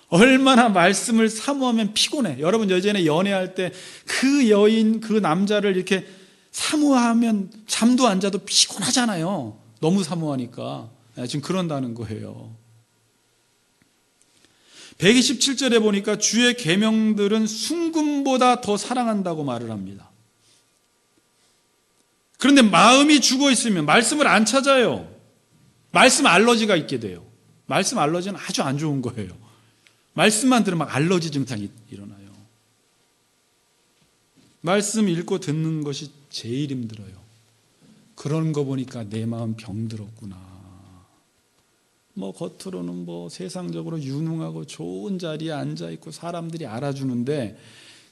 얼마나 말씀을 사모하면 피곤해. 여러분 예전에 연애할 때 그 여인, 그 남자를 이렇게 사모하면 잠도 안 자도 피곤하잖아요. 너무 사모하니까. 지금 그런다는 거예요. 127절에 보니까 주의 계명들은 순금보다 더 사랑한다고 말을 합니다. 그런데 마음이 죽어 있으면 말씀을 안 찾아요. 말씀 알러지가 있게 돼요. 말씀 알러지는 아주 안 좋은 거예요. 말씀만 들으면 막 알러지 증상이 일어나요. 말씀 읽고 듣는 것이 제일 힘들어요. 그런 거 보니까 내 마음 병들었구나. 겉으로는 세상적으로 유능하고 좋은 자리에 앉아있고 사람들이 알아주는데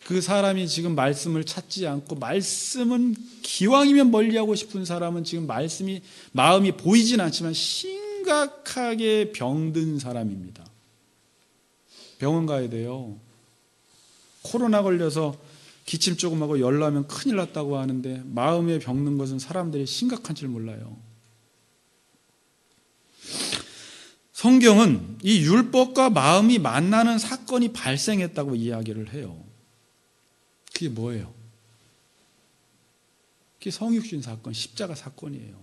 그 사람이 지금 말씀을 찾지 않고 말씀은 기왕이면 멀리하고 싶은 사람은 지금 마음이 보이진 않지만 심각하게 병든 사람입니다. 병원 가야 돼요. 코로나 걸려서 기침 조금 하고 열 나면 큰일 났다고 하는데 마음에 병든 것은 사람들이 심각한 줄 몰라요. 성경은 이 율법과 마음이 만나는 사건이 발생했다고 이야기를 해요. 그게 뭐예요? 그게 성육신 사건, 십자가 사건이에요.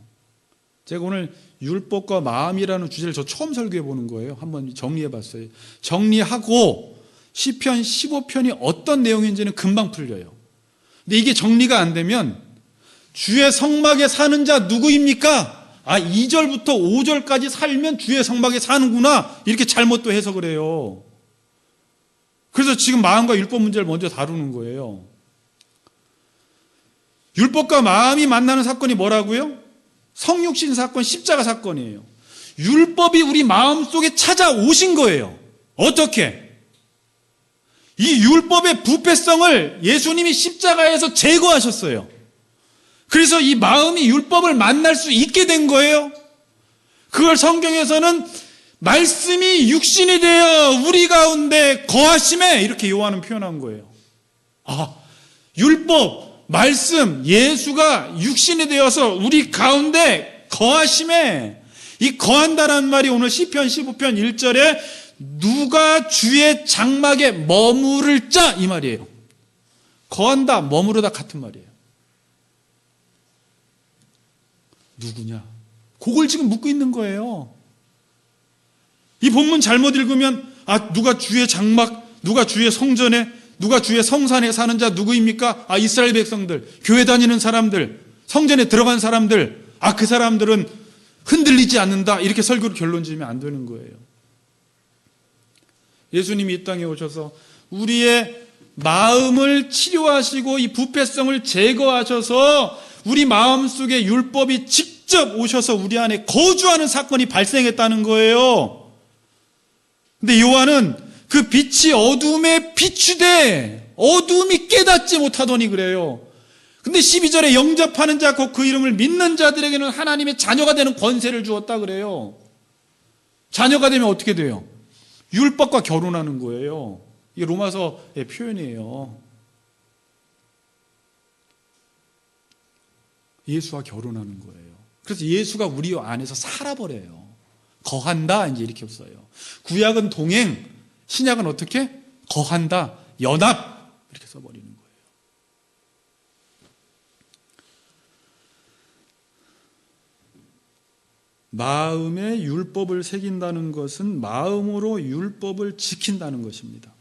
제가 오늘 율법과 마음이라는 주제를 저 처음 설교해 보는 거예요. 한번 정리해 봤어요. 정리하고 시편 15편이 어떤 내용인지는 금방 풀려요. 근데 이게 정리가 안 되면 주의 성막에 사는 자 누구입니까? 2절부터 5절까지 살면 주의 성막에 사는구나. 이렇게 잘못 또 해석을 해요. 그래서 지금 마음과 율법 문제를 먼저 다루는 거예요. 율법과 마음이 만나는 사건이 뭐라고요? 성육신 사건, 십자가 사건이에요. 율법이 우리 마음속에 찾아오신 거예요. 어떻게? 이 율법의 부패성을 예수님이 십자가에서 제거하셨어요. 그래서 이 마음이 율법을 만날 수 있게 된 거예요. 그걸 성경에서는 말씀이 육신이 되어 우리 가운데 거하심에 이렇게 요한은 표현한 거예요. 율법, 말씀, 예수가 육신이 되어서 우리 가운데 거하심에, 이 거한다라는 말이 오늘 시편 15편 1절에 누가 주의 장막에 머무를 자 이 말이에요. 거한다, 머무르다 같은 말이에요. 누구냐? 그걸 지금 묻고 있는 거예요. 이 본문 잘못 읽으면 누가 주의 장막, 누가 주의 성전에, 누가 주의 성산에 사는 자 누구입니까? 이스라엘 백성들, 교회 다니는 사람들, 성전에 들어간 사람들, 그 사람들은 흔들리지 않는다. 이렇게 설교를 결론 지으면 안 되는 거예요. 예수님이 이 땅에 오셔서 우리의 마음을 치료하시고 이 부패성을 제거하셔서 우리 마음속에 율법이 직접 오셔서 우리 안에 거주하는 사건이 발생했다는 거예요. 근데 요한은 그 빛이 어둠에 비추되 어둠이 깨닫지 못하더니 그래요. 근데 12절에 영접하는 자 곧 그 이름을 믿는 자들에게는 하나님의 자녀가 되는 권세를 주었다 그래요. 자녀가 되면 어떻게 돼요? 율법과 결혼하는 거예요. 이게 로마서의 표현이에요. 예수와 결혼하는 거예요. 그래서 예수가 우리 안에서 살아버려요. 거한다 이제 이렇게 써요. 구약은 동행, 신약은 어떻게? 거한다, 연합 이렇게 써버리는 거예요. 마음에 율법을 새긴다는 것은 마음으로 율법을 지킨다는 것입니다.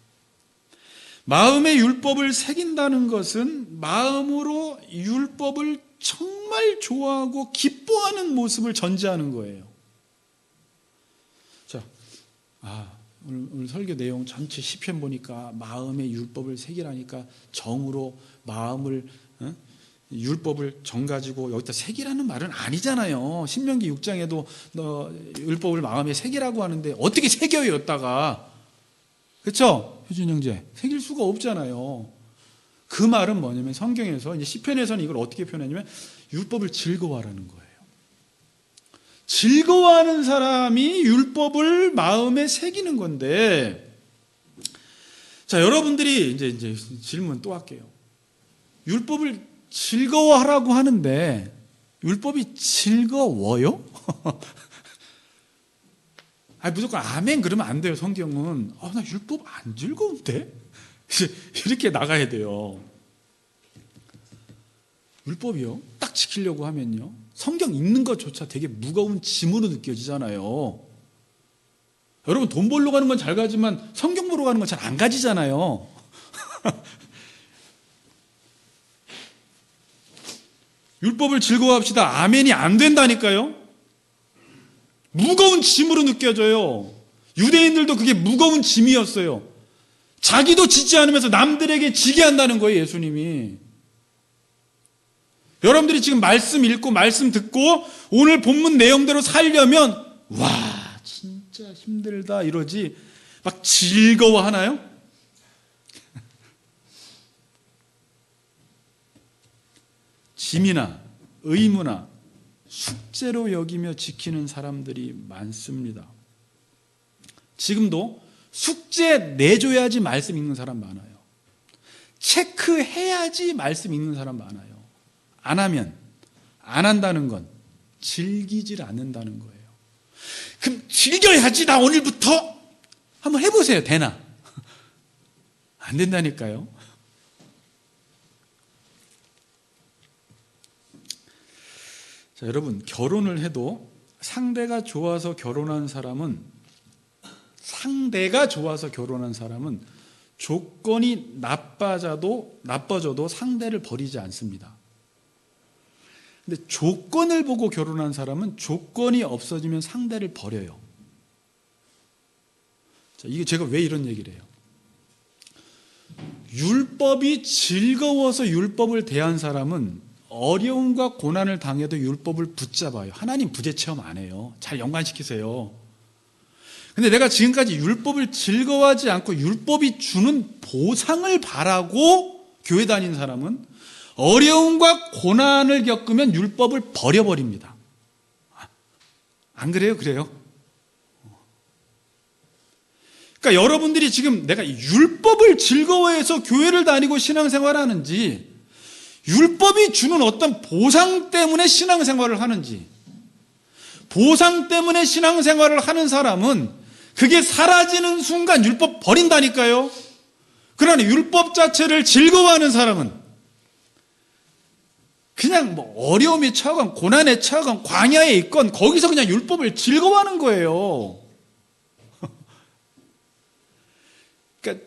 마음에 율법을 새긴다는 것은 마음으로 율법을 정말 좋아하고 기뻐하는 모습을 전제하는 거예요. 자, 오늘 설교 내용 전체 시편 보니까 마음의 율법을 새기라니까 정으로 마음을 율법을 정 가지고 여기다 새기라는 말은 아니잖아요. 신명기 6장에도 율법을 마음에 새기라고 하는데 어떻게 새겨요 여기다가? 그렇죠? 효준 형제 새길 수가 없잖아요. 그 말은 뭐냐면 성경에서 이제 시편에서는 이걸 어떻게 표현하냐면 율법을 즐거워하라는 거예요. 즐거워하는 사람이 율법을 마음에 새기는 건데, 자 여러분들이 이제 질문 또 할게요. 율법을 즐거워하라고 하는데 율법이 즐거워요? 무조건 아멘 그러면 안 돼요. 성경은 나 율법 안 즐거운데? 이렇게 나가야 돼요. 율법이요? 딱 지키려고 하면요 성경 읽는 것조차 되게 무거운 짐으로 느껴지잖아요. 여러분 돈 벌러 가는 건 잘 가지만 성경 보러 가는 건 잘 안 가지잖아요. 율법을 즐거워합시다. 아멘이 안 된다니까요. 무거운 짐으로 느껴져요. 유대인들도 그게 무거운 짐이었어요. 자기도 지지 않으면서 남들에게 지게 한다는 거예요, 예수님이. 여러분들이 지금 말씀 읽고 말씀 듣고 오늘 본문 내용대로 살려면 와 진짜 힘들다 이러지 막 즐거워하나요? 짐이나 의무나 숙제로 여기며 지키는 사람들이 많습니다. 지금도 숙제 내줘야지 말씀 읽는 사람 많아요. 체크해야지 말씀 읽는 사람 많아요. 안 하면, 안 한다는 건 즐기질 않는다는 거예요. 그럼 즐겨야지 나 오늘부터 한번 해보세요. 되나? 안 된다니까요. 자, 여러분 결혼을 해도 상대가 좋아서 결혼한 사람은 조건이 나빠져도 상대를 버리지 않습니다. 근데 조건을 보고 결혼한 사람은 조건이 없어지면 상대를 버려요. 자, 이게 제가 왜 이런 얘기를 해요? 율법이 즐거워서 율법을 대한 사람은 어려움과 고난을 당해도 율법을 붙잡아요. 하나님 부재 체험 안 해요. 잘 연관시키세요. 근데 내가 지금까지 율법을 즐거워하지 않고 율법이 주는 보상을 바라고 교회 다닌 사람은 어려움과 고난을 겪으면 율법을 버려버립니다. 안 그래요? 그래요? 그러니까 여러분들이 지금 내가 율법을 즐거워해서 교회를 다니고 신앙생활을 하는지 율법이 주는 어떤 보상 때문에 신앙생활을 하는지, 보상 때문에 신앙생활을 하는 사람은 그게 사라지는 순간 율법 버린다니까요. 그러나 율법 자체를 즐거워하는 사람은 그냥 뭐 어려움에 처하건 고난에 처하건 광야에 있건 거기서 그냥 율법을 즐거워하는 거예요. 그러니까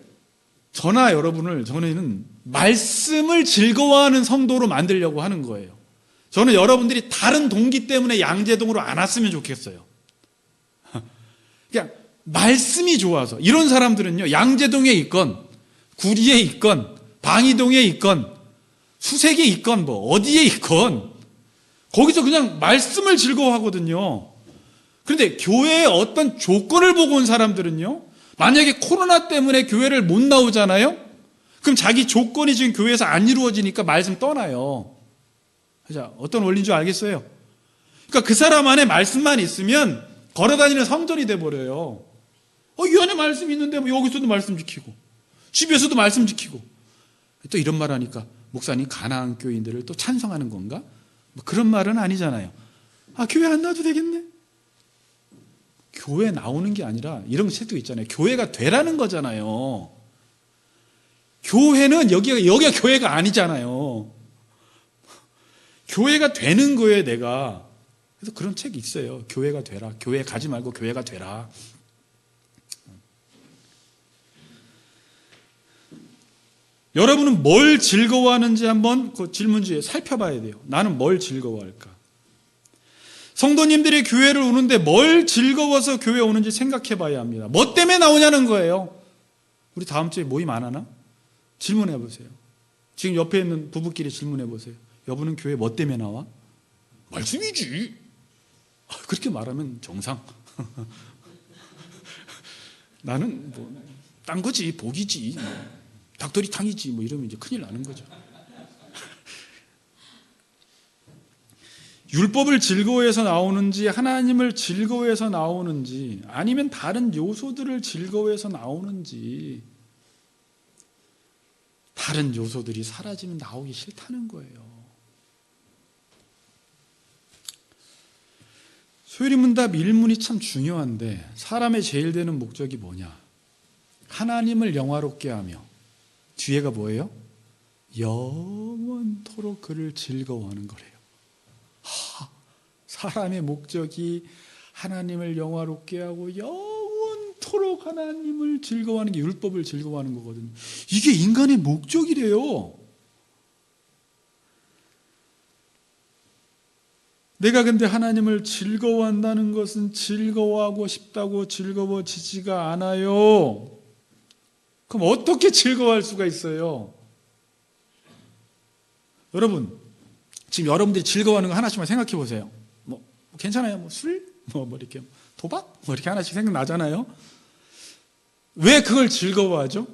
저나 여러분을 저는 말씀을 즐거워하는 성도로 만들려고 하는 거예요. 저는 여러분들이 다른 동기 때문에 양재동으로 안 왔으면 좋겠어요. 그냥 말씀이 좋아서. 이런 사람들은요, 양재동에 있건 구리에 있건 방이동에 있건 수색에 있건 뭐 어디에 있건 거기서 그냥 말씀을 즐거워하거든요. 그런데 교회의 어떤 조건을 보고 온 사람들은요, 만약에 코로나 때문에 교회를 못 나오잖아요? 그럼 자기 조건이 지금 교회에서 안 이루어지니까 말씀 떠나요. 자, 어떤 원리인 줄 알겠어요? 그러니까 그 사람 안에 말씀만 있으면 걸어다니는 성전이 돼버려요. 이 안에 말씀 있는데 뭐 여기서도 말씀 지키고 집에서도 말씀 지키고. 또 이런 말 하니까 목사님 가나안 교인들을 또 찬성하는 건가? 뭐 그런 말은 아니잖아요. 교회 안 나와도 되겠네. 교회 나오는 게 아니라 이런 책도 있잖아요. 교회가 되라는 거잖아요. 교회는 여기가 교회가 아니잖아요. 교회가 되는 거예요, 내가. 그래서 그런 책이 있어요. 교회가 되라. 교회 가지 말고 교회가 되라. 여러분은 뭘 즐거워하는지 한번 그 질문지에 살펴봐야 돼요. 나는 뭘 즐거워할까? 성도님들이 교회를 오는데 뭘 즐거워서 교회 오는지 생각해 봐야 합니다. 뭐 때문에 나오냐는 거예요. 우리 다음 주에 모임 안 하나? 질문해 보세요. 지금 옆에 있는 부부끼리 질문해 보세요. 여보는 교회 뭐 때문에 나와? 말씀이지. 그렇게 말하면 정상. 나는 뭐 딴 거지, 복이지. 닭도리탕이지 뭐 이러면 이제 큰일 나는 거죠. 율법을 즐거워해서 나오는지 하나님을 즐거워해서 나오는지 아니면 다른 요소들을 즐거워해서 나오는지 다른 요소들이 사라지면 나오기 싫다는 거예요. 소요리문답 1문이 참 중요한데 사람의 제일 되는 목적이 뭐냐? 하나님을 영화롭게 하며 뒤에가 뭐예요? 영원토록 그를 즐거워하는 거래요. 사람의 목적이 하나님을 영화롭게 하고 그토록 하나님을 즐거워하는 게 율법을 즐거워하는 거거든요. 이게 인간의 목적이래요. 내가 근데 하나님을 즐거워한다는 것은 즐거워하고 싶다고 즐거워지지가 않아요. 그럼 어떻게 즐거워할 수가 있어요? 여러분, 지금 여러분들이 즐거워하는 거 하나씩만 생각해 보세요. 뭐 괜찮아요. 뭐 술? 뭐 이렇게 도박? 뭐 이렇게 하나씩 생각나잖아요. 왜 그걸 즐거워하죠?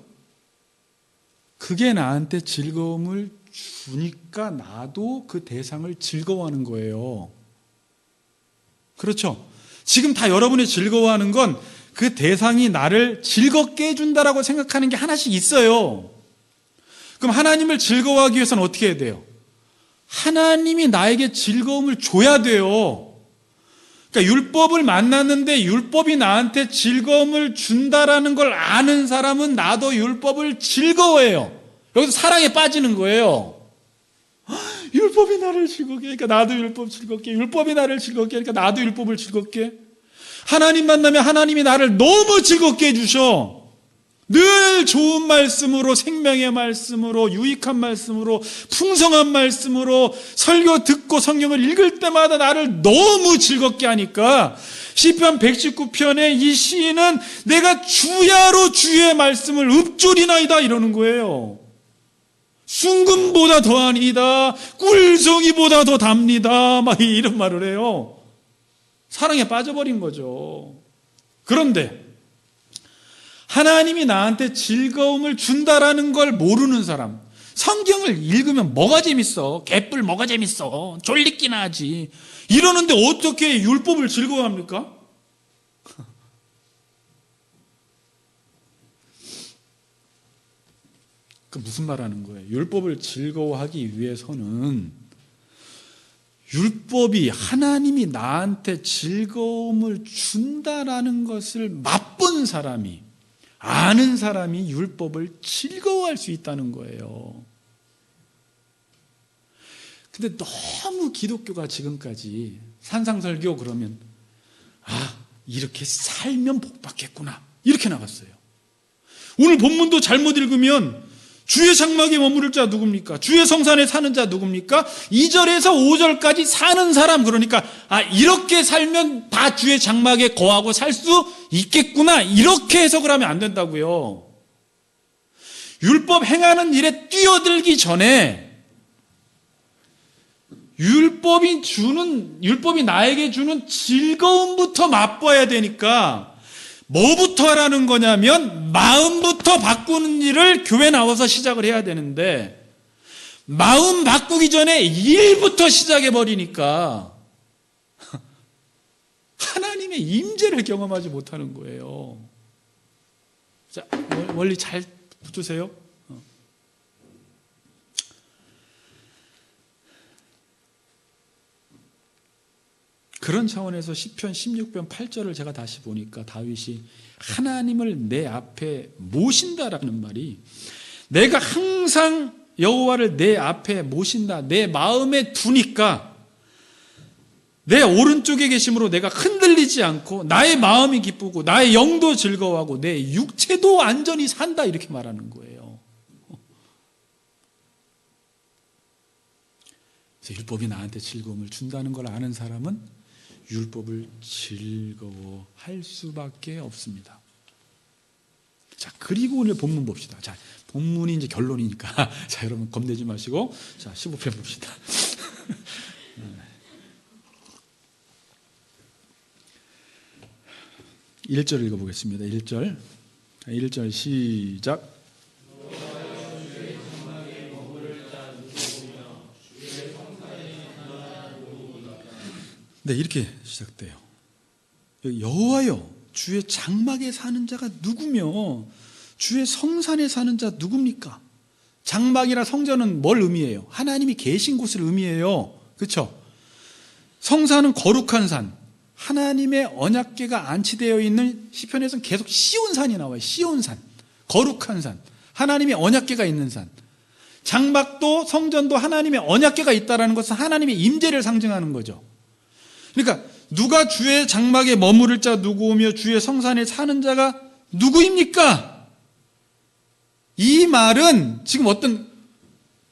그게 나한테 즐거움을 주니까 나도 그 대상을 즐거워하는 거예요. 그렇죠? 지금 다 여러분이 즐거워하는 건 그 대상이 나를 즐겁게 해준다라고 생각하는 게 하나씩 있어요. 그럼 하나님을 즐거워하기 위해서는 어떻게 해야 돼요? 하나님이 나에게 즐거움을 줘야 돼요. 그러니까 율법을 만났는데 율법이 나한테 즐거움을 준다라는 걸 아는 사람은 나도 율법을 즐거워해요. 여기서 사랑에 빠지는 거예요. 율법이 나를 즐겁게 하니까 나도 율법 즐겁게, 율법이 나를 즐겁게 하니까 나도 율법을 즐겁게. 하나님 만나면 하나님이 나를 너무 즐겁게 해주셔. 늘 좋은 말씀으로, 생명의 말씀으로, 유익한 말씀으로, 풍성한 말씀으로 설교 듣고 성경을 읽을 때마다 나를 너무 즐겁게 하니까 시편 119편의 이 시인은 내가 주야로 주의 말씀을 읊조리나이다 이러는 거예요. 순금보다 더하니이다, 꿀송이보다 더 답니다, 막 이런 말을 해요. 사랑에 빠져버린 거죠. 그런데 하나님이 나한테 즐거움을 준다라는 걸 모르는 사람, 성경을 읽으면 뭐가 재밌어? 개뿔 뭐가 재밌어? 졸리기나 하지. 이러는데 어떻게 율법을 즐거워합니까? 그 무슨 말하는 거예요? 율법을 즐거워하기 위해서는 율법이 하나님이 나한테 즐거움을 준다라는 것을 맛본 사람이, 아는 사람이 율법을 즐거워할 수 있다는 거예요. 근데 너무 기독교가 지금까지 산상설교 그러면 이렇게 살면 복받겠구나 이렇게 나갔어요. 오늘 본문도 잘못 읽으면 주의 장막에 머무를 자 누굽니까? 주의 성산에 사는 자 누굽니까? 2절에서 5절까지 사는 사람, 그러니까 이렇게 살면 다 주의 장막에 거하고 살 수 있겠구나 이렇게 해석을 하면 안 된다고요. 율법 행하는 일에 뛰어들기 전에 율법이 나에게 주는 즐거움부터 맛봐야 되니까 뭐부터 하라는 거냐면 마음부터 바꾸는 일을 교회 나와서 시작을 해야 되는데 마음 바꾸기 전에 일부터 시작해 버리니까 하나님의 임재를 경험하지 못하는 거예요. 자, 원리 잘 붙으세요. 그런 차원에서 시편 16편 8절을 제가 다시 보니까 다윗이 하나님을 내 앞에 모신다라는 말이, 내가 항상 여호와를 내 앞에 모신다, 내 마음에 두니까 내 오른쪽에 계심으로 내가 흔들리지 않고 나의 마음이 기쁘고 나의 영도 즐거워하고 내 육체도 안전히 산다 이렇게 말하는 거예요. 그래서 율법이 나한테 즐거움을 준다는 걸 아는 사람은 율법을 즐거워할 수밖에 없습니다. 자, 그리고 오늘 본문 봅시다. 자, 본문이 이제 결론이니까 자, 여러분 겁내지 마시고 자, 15편 봅시다. 1절 읽어보겠습니다. 1절 시작. 네, 이렇게 시작돼요. 여호와여, 주의 장막에 사는 자가 누구며 주의 성산에 사는 자 누굽니까? 장막이나 성전은 뭘 의미해요? 하나님이 계신 곳을 의미해요. 그렇죠? 성산은 거룩한 산, 하나님의 언약궤가 안치되어 있는, 시편에서는 계속 시온산이 나와요. 시온산, 거룩한 산, 하나님의 언약궤가 있는 산. 장막도 성전도 하나님의 언약궤가 있다는 것은 하나님의 임재를 상징하는 거죠. 그러니까 누가 주의 장막에 머무를 자 누구오며 주의 성산에 사는 자가 누구입니까? 이 말은 지금 어떤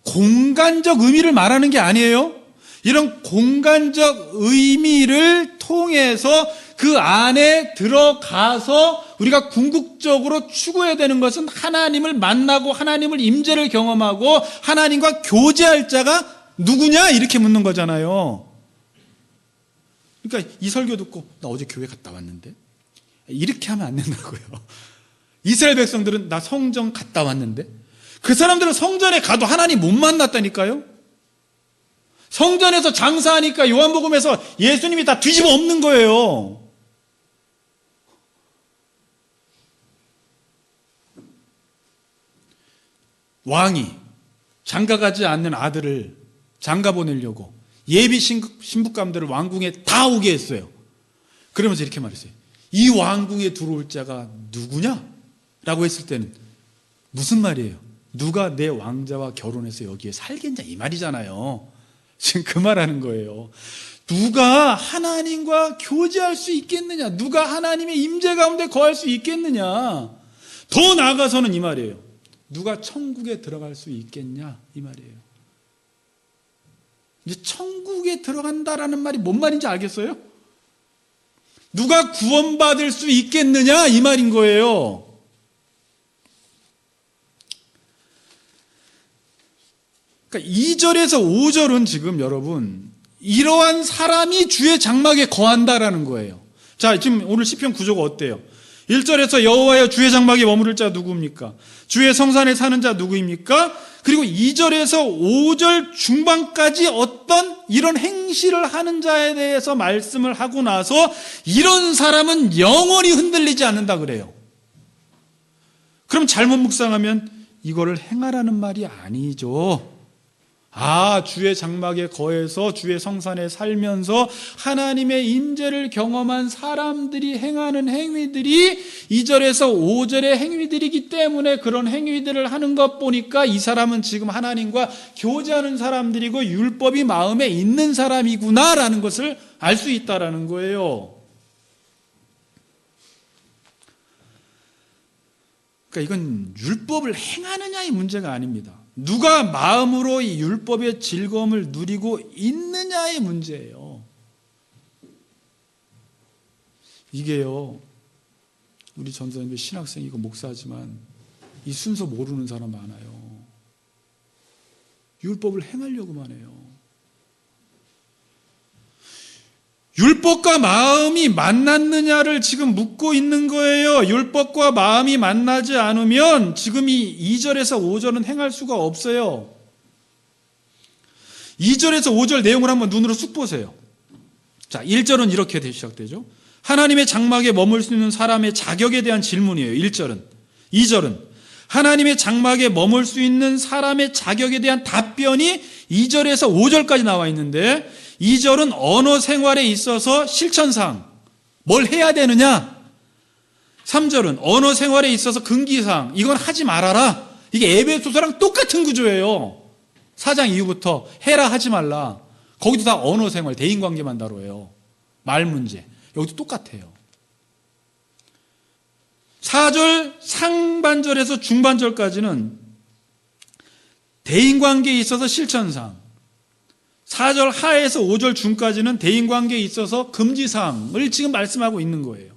공간적 의미를 말하는 게 아니에요. 이런 공간적 의미를 통해서 그 안에 들어가서 우리가 궁극적으로 추구해야 되는 것은 하나님을 만나고 하나님을 임재를 경험하고 하나님과 교제할 자가 누구냐? 이렇게 묻는 거잖아요. 그러니까 이 설교 듣고 나 어제 교회 갔다 왔는데 이렇게 하면 안 된다고요. 이스라엘 백성들은 나 성전 갔다 왔는데 그 사람들은 성전에 가도 하나님 못 만났다니까요. 성전에서 장사하니까 요한복음에서 예수님이 다 뒤집어 엎는 거예요. 왕이 장가가지 않는 아들을 장가 보내려고 예비 신부감들을 왕궁에 다 오게 했어요. 그러면서 이렇게 말했어요. 이 왕궁에 들어올 자가 누구냐? 라고 했을 때는 무슨 말이에요? 누가 내 왕자와 결혼해서 여기에 살겠냐 이 말이잖아요. 지금 그 말하는 거예요. 누가 하나님과 교제할 수 있겠느냐? 누가 하나님의 임재 가운데 거할 수 있겠느냐? 더 나아가서는 이 말이에요. 누가 천국에 들어갈 수 있겠냐? 이 말이에요. 이제 천국에 들어간다라는 말이 뭔 말인지 알겠어요? 누가 구원받을 수 있겠느냐? 이 말인 거예요. 그러니까 2절에서 5절은 지금 여러분 이러한 사람이 주의 장막에 거한다라는 거예요. 자, 지금 오늘 시편 구조가 어때요? 1절에서 여호와여 주의 장막에 머무를 자 누구입니까? 주의 성산에 사는 자 누구입니까? 그리고 2절에서 5절 중반까지 어떤 이런 행실을 하는 자에 대해서 말씀을 하고 나서 이런 사람은 영원히 흔들리지 않는다 그래요. 그럼 잘못 묵상하면 이거를 행하라는 말이 아니죠. 아, 주의 장막에 거해서 주의 성산에 살면서 하나님의 임재를 경험한 사람들이 행하는 행위들이 2절에서 5절의 행위들이기 때문에 그런 행위들을 하는 것 보니까 이 사람은 지금 하나님과 교제하는 사람들이고 율법이 마음에 있는 사람이구나라는 것을 알 수 있다라는 거예요. 그러니까 이건 율법을 행하느냐의 문제가 아닙니다. 누가 마음으로 이 율법의 즐거움을 누리고 있느냐의 문제예요. 이게요, 우리 전도사님도 신학생이고 목사지만 이 순서 모르는 사람 많아요. 율법을 행하려고만 해요. 율법과 마음이 만났느냐를 지금 묻고 있는 거예요. 율법과 마음이 만나지 않으면 지금 이 2절에서 5절은 행할 수가 없어요. 2절에서 5절 내용을 한번 눈으로 쑥 보세요. 자, 1절은 이렇게 시작되죠. 하나님의 장막에 머물 수 있는 사람의 자격에 대한 질문이에요. 1절은. 2절은 하나님의 장막에 머물 수 있는 사람의 자격에 대한 답변이 2절에서 5절까지 나와 있는데 2절은 언어 생활에 있어서 실천상 뭘 해야 되느냐? 3절은 언어 생활에 있어서 금기상 이건 하지 말아라. 이게 에베소서랑 똑같은 구조예요. 4장 이후부터 해라 하지 말라. 거기도 다 언어 생활, 대인관계만 다뤄요. 말 문제. 여기도 똑같아요. 4절 상반절에서 중반절까지는 대인관계에 있어서 실천상, 4절 하에서 5절 중까지는 대인관계에 있어서 금지사항을 지금 말씀하고 있는 거예요.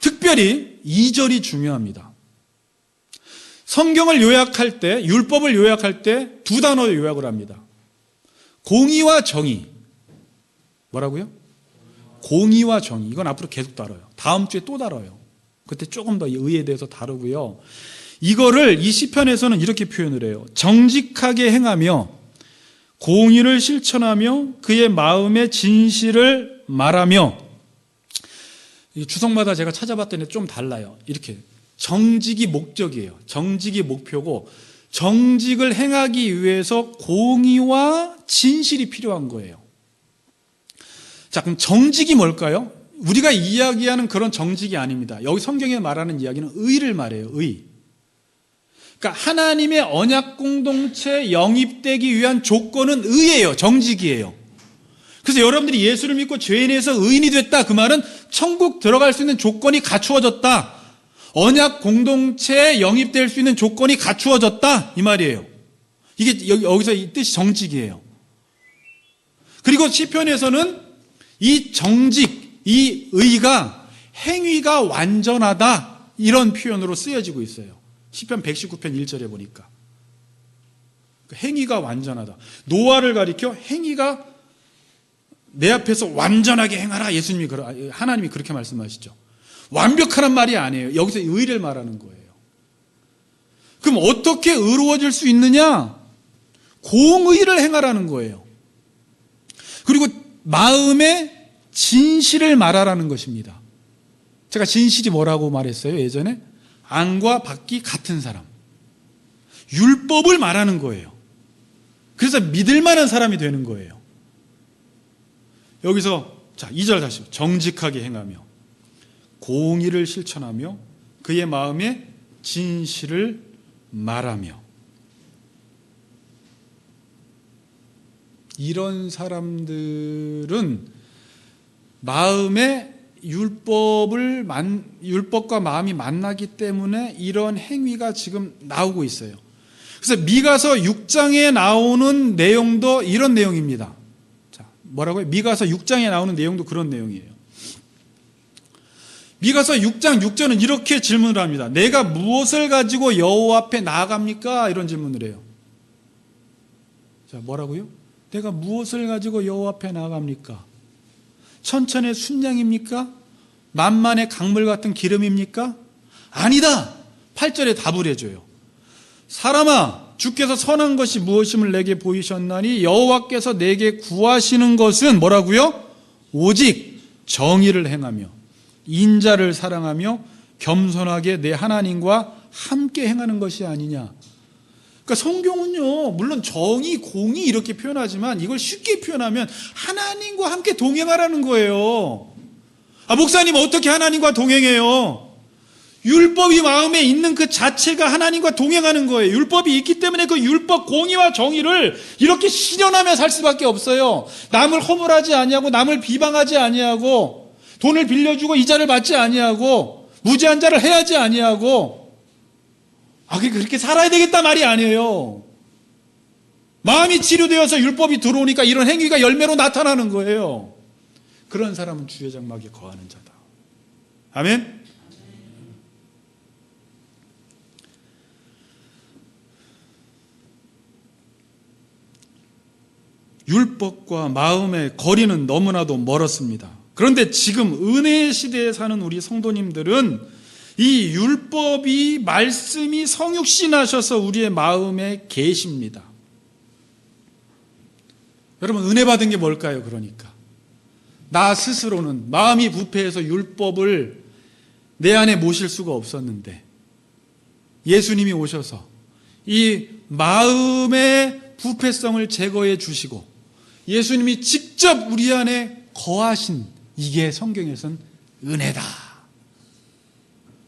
특별히 2절이 중요합니다. 성경을 요약할 때, 율법을 요약할 때 두 단어로 요약을 합니다. 공의와 정의. 뭐라고요? 공의와 정의. 이건 앞으로 계속 다뤄요. 다음 주에 또 다뤄요. 그때 조금 더 의에 대해서 다루고요. 이거를 이 시편에서는 이렇게 표현을 해요. 정직하게 행하며 공의를 실천하며 그의 마음의 진실을 말하며. 주석마다 제가 찾아봤더니 좀 달라요. 이렇게 정직이 목적이에요. 정직이 목표고 정직을 행하기 위해서 공의와 진실이 필요한 거예요. 자, 그럼 정직이 뭘까요? 우리가 이야기하는 그런 정직이 아닙니다. 여기 성경에 말하는 이야기는 의를 말해요. 의. 그러니까 하나님의 언약 공동체 영입되기 위한 조건은 의예요. 정직이에요. 그래서 여러분들이 예수를 믿고 죄인에서 의인이 됐다. 그 말은 천국 들어갈 수 있는 조건이 갖추어졌다. 언약 공동체에 영입될 수 있는 조건이 갖추어졌다. 이 말이에요. 이게 여기서 이 뜻이 정직이에요. 그리고 시편에서는 이 정직, 이 의가 행위가 완전하다. 이런 표현으로 쓰여지고 있어요. 시편 119편 1절에 보니까. 행위가 완전하다. 노아를 가리켜 행위가 내 앞에서 완전하게 행하라. 하나님이 그렇게 말씀하시죠. 완벽하란 말이 아니에요. 여기서 의를 말하는 거예요. 그럼 어떻게 의로워질 수 있느냐? 공의를 행하라는 거예요. 그리고 마음의 진실을 말하라는 것입니다. 제가 진실이 뭐라고 말했어요? 예전에 안과 밖이 같은 사람, 율법을 말하는 거예요. 그래서 믿을 만한 사람이 되는 거예요. 여기서 자 2절 다시 정직하게 행하며 공의를 실천하며 그의 마음에 진실을 말하며. 이런 사람들은 마음에 율법과 마음이 만나기 때문에 이런 행위가 지금 나오고 있어요. 그래서 미가서 6장에 나오는 내용도 이런 내용입니다. 자, 뭐라고요? 미가서 6장에 나오는 내용도 그런 내용이에요. 미가서 6장 6절은 이렇게 질문을 합니다. 내가 무엇을 가지고 여호와 앞에 나아갑니까? 이런 질문을 해요. 자, 뭐라고요? 내가 무엇을 가지고 여호와 앞에 나아갑니까? 천천의 순양입니까? 만만의 강물 같은 기름입니까? 아니다. 8절에 답을 해줘요. 사람아, 주께서 선한 것이 무엇임을 내게 보이셨나니 여호와께서 내게 구하시는 것은 뭐라고요? 오직 정의를 행하며 인자를 사랑하며 겸손하게 내 하나님과 함께 행하는 것이 아니냐. 그러니까 성경은요, 물론 정의, 공의 이렇게 표현하지만 이걸 쉽게 표현하면 하나님과 함께 동행하라는 거예요. 목사님 어떻게 하나님과 동행해요? 율법이 마음에 있는 그 자체가 하나님과 동행하는 거예요. 율법이 있기 때문에 그 율법 공의와 정의를 이렇게 실현하며 살 수밖에 없어요. 남을 허물하지 아니하고 남을 비방하지 아니하고 돈을 빌려주고 이자를 받지 아니하고 무지한 자를 해하지 아니하고 그렇게 살아야 되겠다 말이 아니에요. 마음이 치료되어서 율법이 들어오니까 이런 행위가 열매로 나타나는 거예요. 그런 사람은 주의 장막에 거하는 자다. 아멘. 율법과 마음의 거리는 너무나도 멀었습니다. 그런데 지금 은혜의 시대에 사는 우리 성도님들은 이 율법이 말씀이 성육신하셔서 우리의 마음에 계십니다. 여러분 은혜 받은 게 뭘까요? 그러니까 나 스스로는 마음이 부패해서 율법을 내 안에 모실 수가 없었는데 예수님이 오셔서 이 마음의 부패성을 제거해 주시고 예수님이 직접 우리 안에 거하신, 이게 성경에선 은혜다.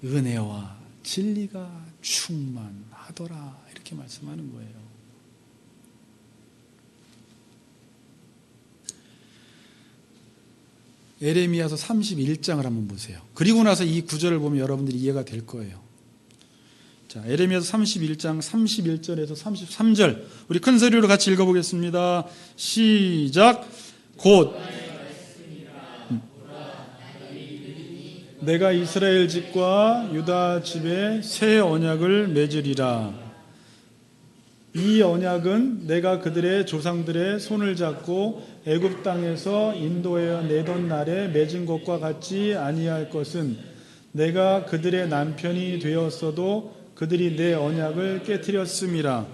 은혜와 진리가 충만하더라, 이렇게 말씀하는 거예요. 에레미야서 31장을 한번 보세요. 그리고 나서 이 구절을 보면 여러분들이 이해가 될 거예요. 자, 에레미야서 31장 31절에서 33절 우리 큰 소리로 같이 읽어보겠습니다. 시작. 곧 내가 이스라엘 집과 유다 집에 새 언약을 맺으리라. 이 언약은 내가 그들의 조상들의 손을 잡고 애굽 땅에서 인도하여 내던 날에 맺은 것과 같지 아니할 것은 내가 그들의 남편이 되었어도 그들이 내 언약을 깨트렸음이라.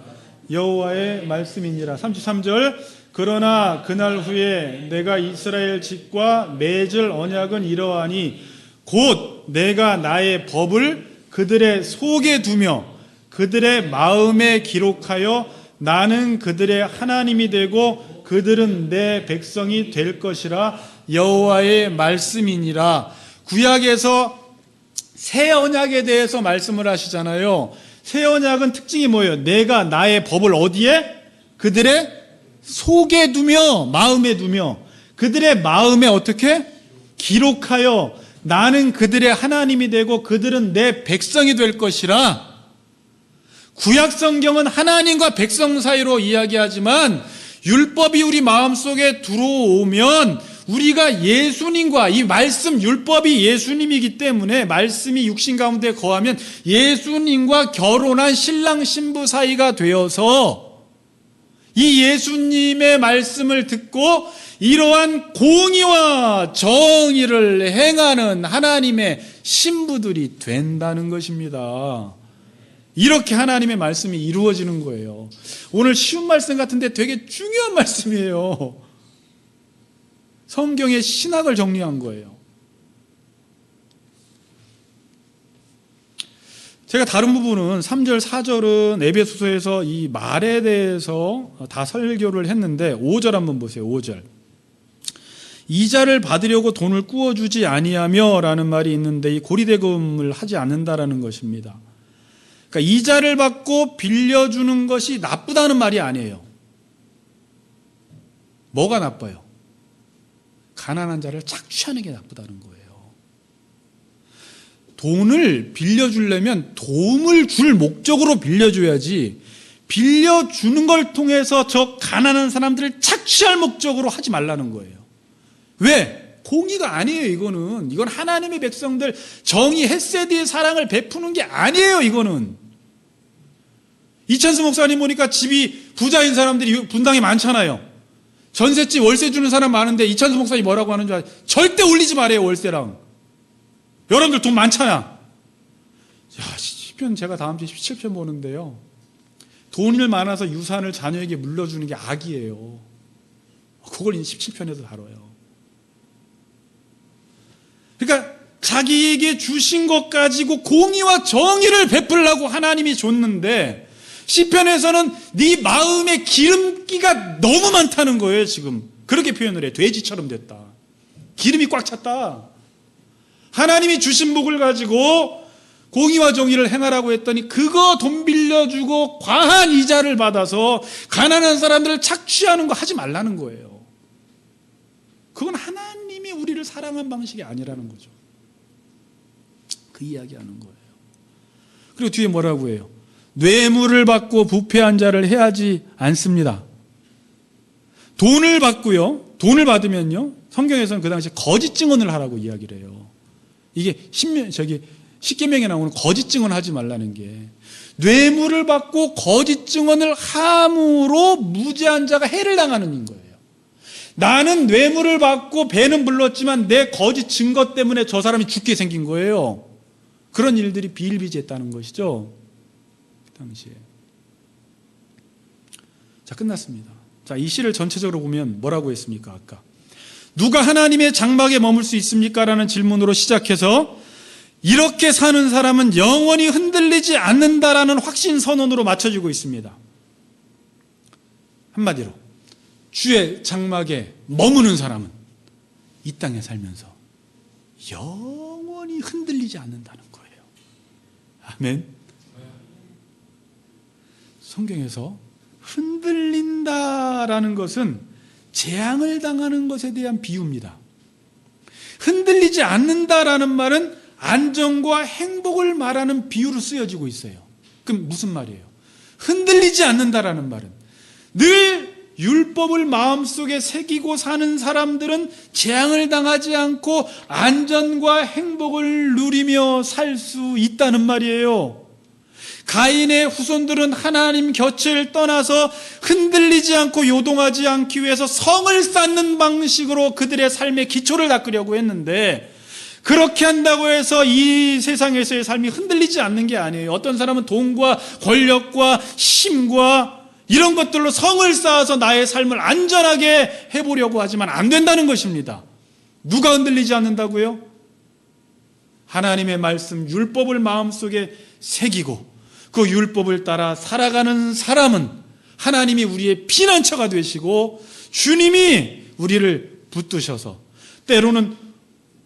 여호와의 말씀이니라. 33절. 그러나 그날 후에 내가 이스라엘 집과 맺을 언약은 이러하니 곧 내가 나의 법을 그들의 속에 두며 그들의 마음에 기록하여 나는 그들의 하나님이 되고 그들은 내 백성이 될 것이라. 여호와의 말씀이니라. 구약에서 새 언약에 대해서 말씀을 하시잖아요. 새 언약은 특징이 뭐예요? 내가 나의 법을 어디에? 그들의 속에 두며 마음에 두며 그들의 마음에 어떻게? 기록하여 나는 그들의 하나님이 되고 그들은 내 백성이 될 것이라. 구약 성경은 하나님과 백성 사이로 이야기하지만 율법이 우리 마음속에 들어오면 우리가 예수님과, 이 말씀 율법이 예수님이기 때문에 말씀이 육신 가운데 거하면 예수님과 결혼한 신랑 신부 사이가 되어서 이 예수님의 말씀을 듣고 이러한 공의와 정의를 행하는 하나님의 신부들이 된다는 것입니다. 이렇게 하나님의 말씀이 이루어지는 거예요. 오늘 쉬운 말씀 같은데 되게 중요한 말씀이에요. 성경의 신학을 정리한 거예요. 제가 다른 부분은 3절, 4절은 에베소서에서 이 말에 대해서 다 설교를 했는데 5절 한번 보세요. 5절. 이자를 받으려고 돈을 꾸어주지 아니하며 라는 말이 있는데 이 고리대금을 하지 않는다라는 것입니다. 그러니까 이자를 받고 빌려주는 것이 나쁘다는 말이 아니에요. 뭐가 나빠요? 가난한 자를 착취하는 게 나쁘다는 거예요. 돈을 빌려주려면 도움을 줄 목적으로 빌려줘야지 빌려주는 걸 통해서 저 가난한 사람들을 착취할 목적으로 하지 말라는 거예요. 왜? 공의가 아니에요. 이건 하나님의 백성들 정의, 헤세드의 사랑을 베푸는 게 아니에요. 이거는 이찬수 목사님 보니까 집이 부자인 사람들이 분당에 많잖아요. 전셋집 월세 주는 사람 많은데 이찬수 목사님 뭐라고 하는 줄 알아요? 절대 올리지 말아요. 월세랑. 여러분들 돈 많잖아. 야, 시편 제가 다음 주에 17편 보는데요, 돈이 많아서 유산을 자녀에게 물려주는 게 악이에요. 그걸 17편에서 다뤄요. 그러니까 자기에게 주신 것 가지고 공의와 정의를 베풀라고 하나님이 줬는데 시편에서는 네 마음에 기름기가 너무 많다는 거예요. 지금 그렇게 표현을 해. 돼지처럼 됐다. 기름이 꽉 찼다. 하나님이 주신 복을 가지고 공의와 정의를 행하라고 했더니 그거 돈 빌려주고 과한 이자를 받아서 가난한 사람들을 착취하는 거 하지 말라는 거예요. 그건 하나님이 우리를 사랑한 방식이 아니라는 거죠. 그 이야기하는 거예요. 그리고 뒤에 뭐라고 해요? 뇌물을 받고 부패한 자를 해하지 않습니다. 돈을 받고요, 돈을 받으면요, 성경에서는 그 당시에 거짓 증언을 하라고 이야기를 해요. 이게 십계명에 나오는 거짓 증언하지 말라는 게, 뇌물을 받고 거짓 증언을 함으로 무죄한 자가 해를 당하는 거예요. 나는 뇌물을 받고 배는 불렀지만 내 거짓 증거 때문에 저 사람이 죽게 생긴 거예요. 그런 일들이 비일비재했다는 것이죠. 그 당시에. 자, 끝났습니다. 자, 이 시를 전체적으로 보면 뭐라고 했습니까? 아까 누가 하나님의 장막에 머물 수 있습니까? 라는 질문으로 시작해서 이렇게 사는 사람은 영원히 흔들리지 않는다라는 확신 선언으로 맞춰지고 있습니다. 한마디로 주의 장막에 머무는 사람은 이 땅에 살면서 영원히 흔들리지 않는다는 거예요. 아멘. 성경에서 흔들린다라는 것은 재앙을 당하는 것에 대한 비유입니다. 흔들리지 않는다라는 말은 안정과 행복을 말하는 비유로 쓰여지고 있어요. 그럼 무슨 말이에요? 흔들리지 않는다라는 말은 늘 율법을 마음속에 새기고 사는 사람들은 재앙을 당하지 않고 안전과 행복을 누리며 살 수 있다는 말이에요. 가인의 후손들은 하나님 곁을 떠나서 흔들리지 않고 요동하지 않기 위해서 성을 쌓는 방식으로 그들의 삶의 기초를 닦으려고 했는데, 그렇게 한다고 해서 이 세상에서의 삶이 흔들리지 않는 게 아니에요. 어떤 사람은 돈과 권력과 힘과 이런 것들로 성을 쌓아서 나의 삶을 안전하게 해보려고 하지만 안 된다는 것입니다. 누가 흔들리지 않는다고요? 하나님의 말씀, 율법을 마음속에 새기고 그 율법을 따라 살아가는 사람은 하나님이 우리의 피난처가 되시고 주님이 우리를 붙드셔서 때로는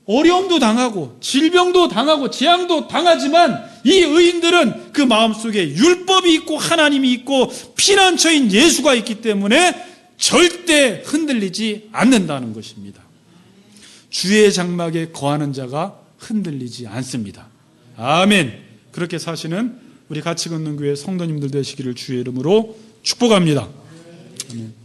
어려움도 당하고 질병도 당하고 재앙도 당하지만 이 의인들은 그 마음속에 율법이 있고 하나님이 있고 피난처인 예수가 있기 때문에 절대 흔들리지 않는다는 것입니다. 주의 장막에 거하는 자가 흔들리지 않습니다. 아멘. 그렇게 사시는 우리 같이 걷는 교회 성도님들 되시기를 주의 이름으로 축복합니다. 아멘.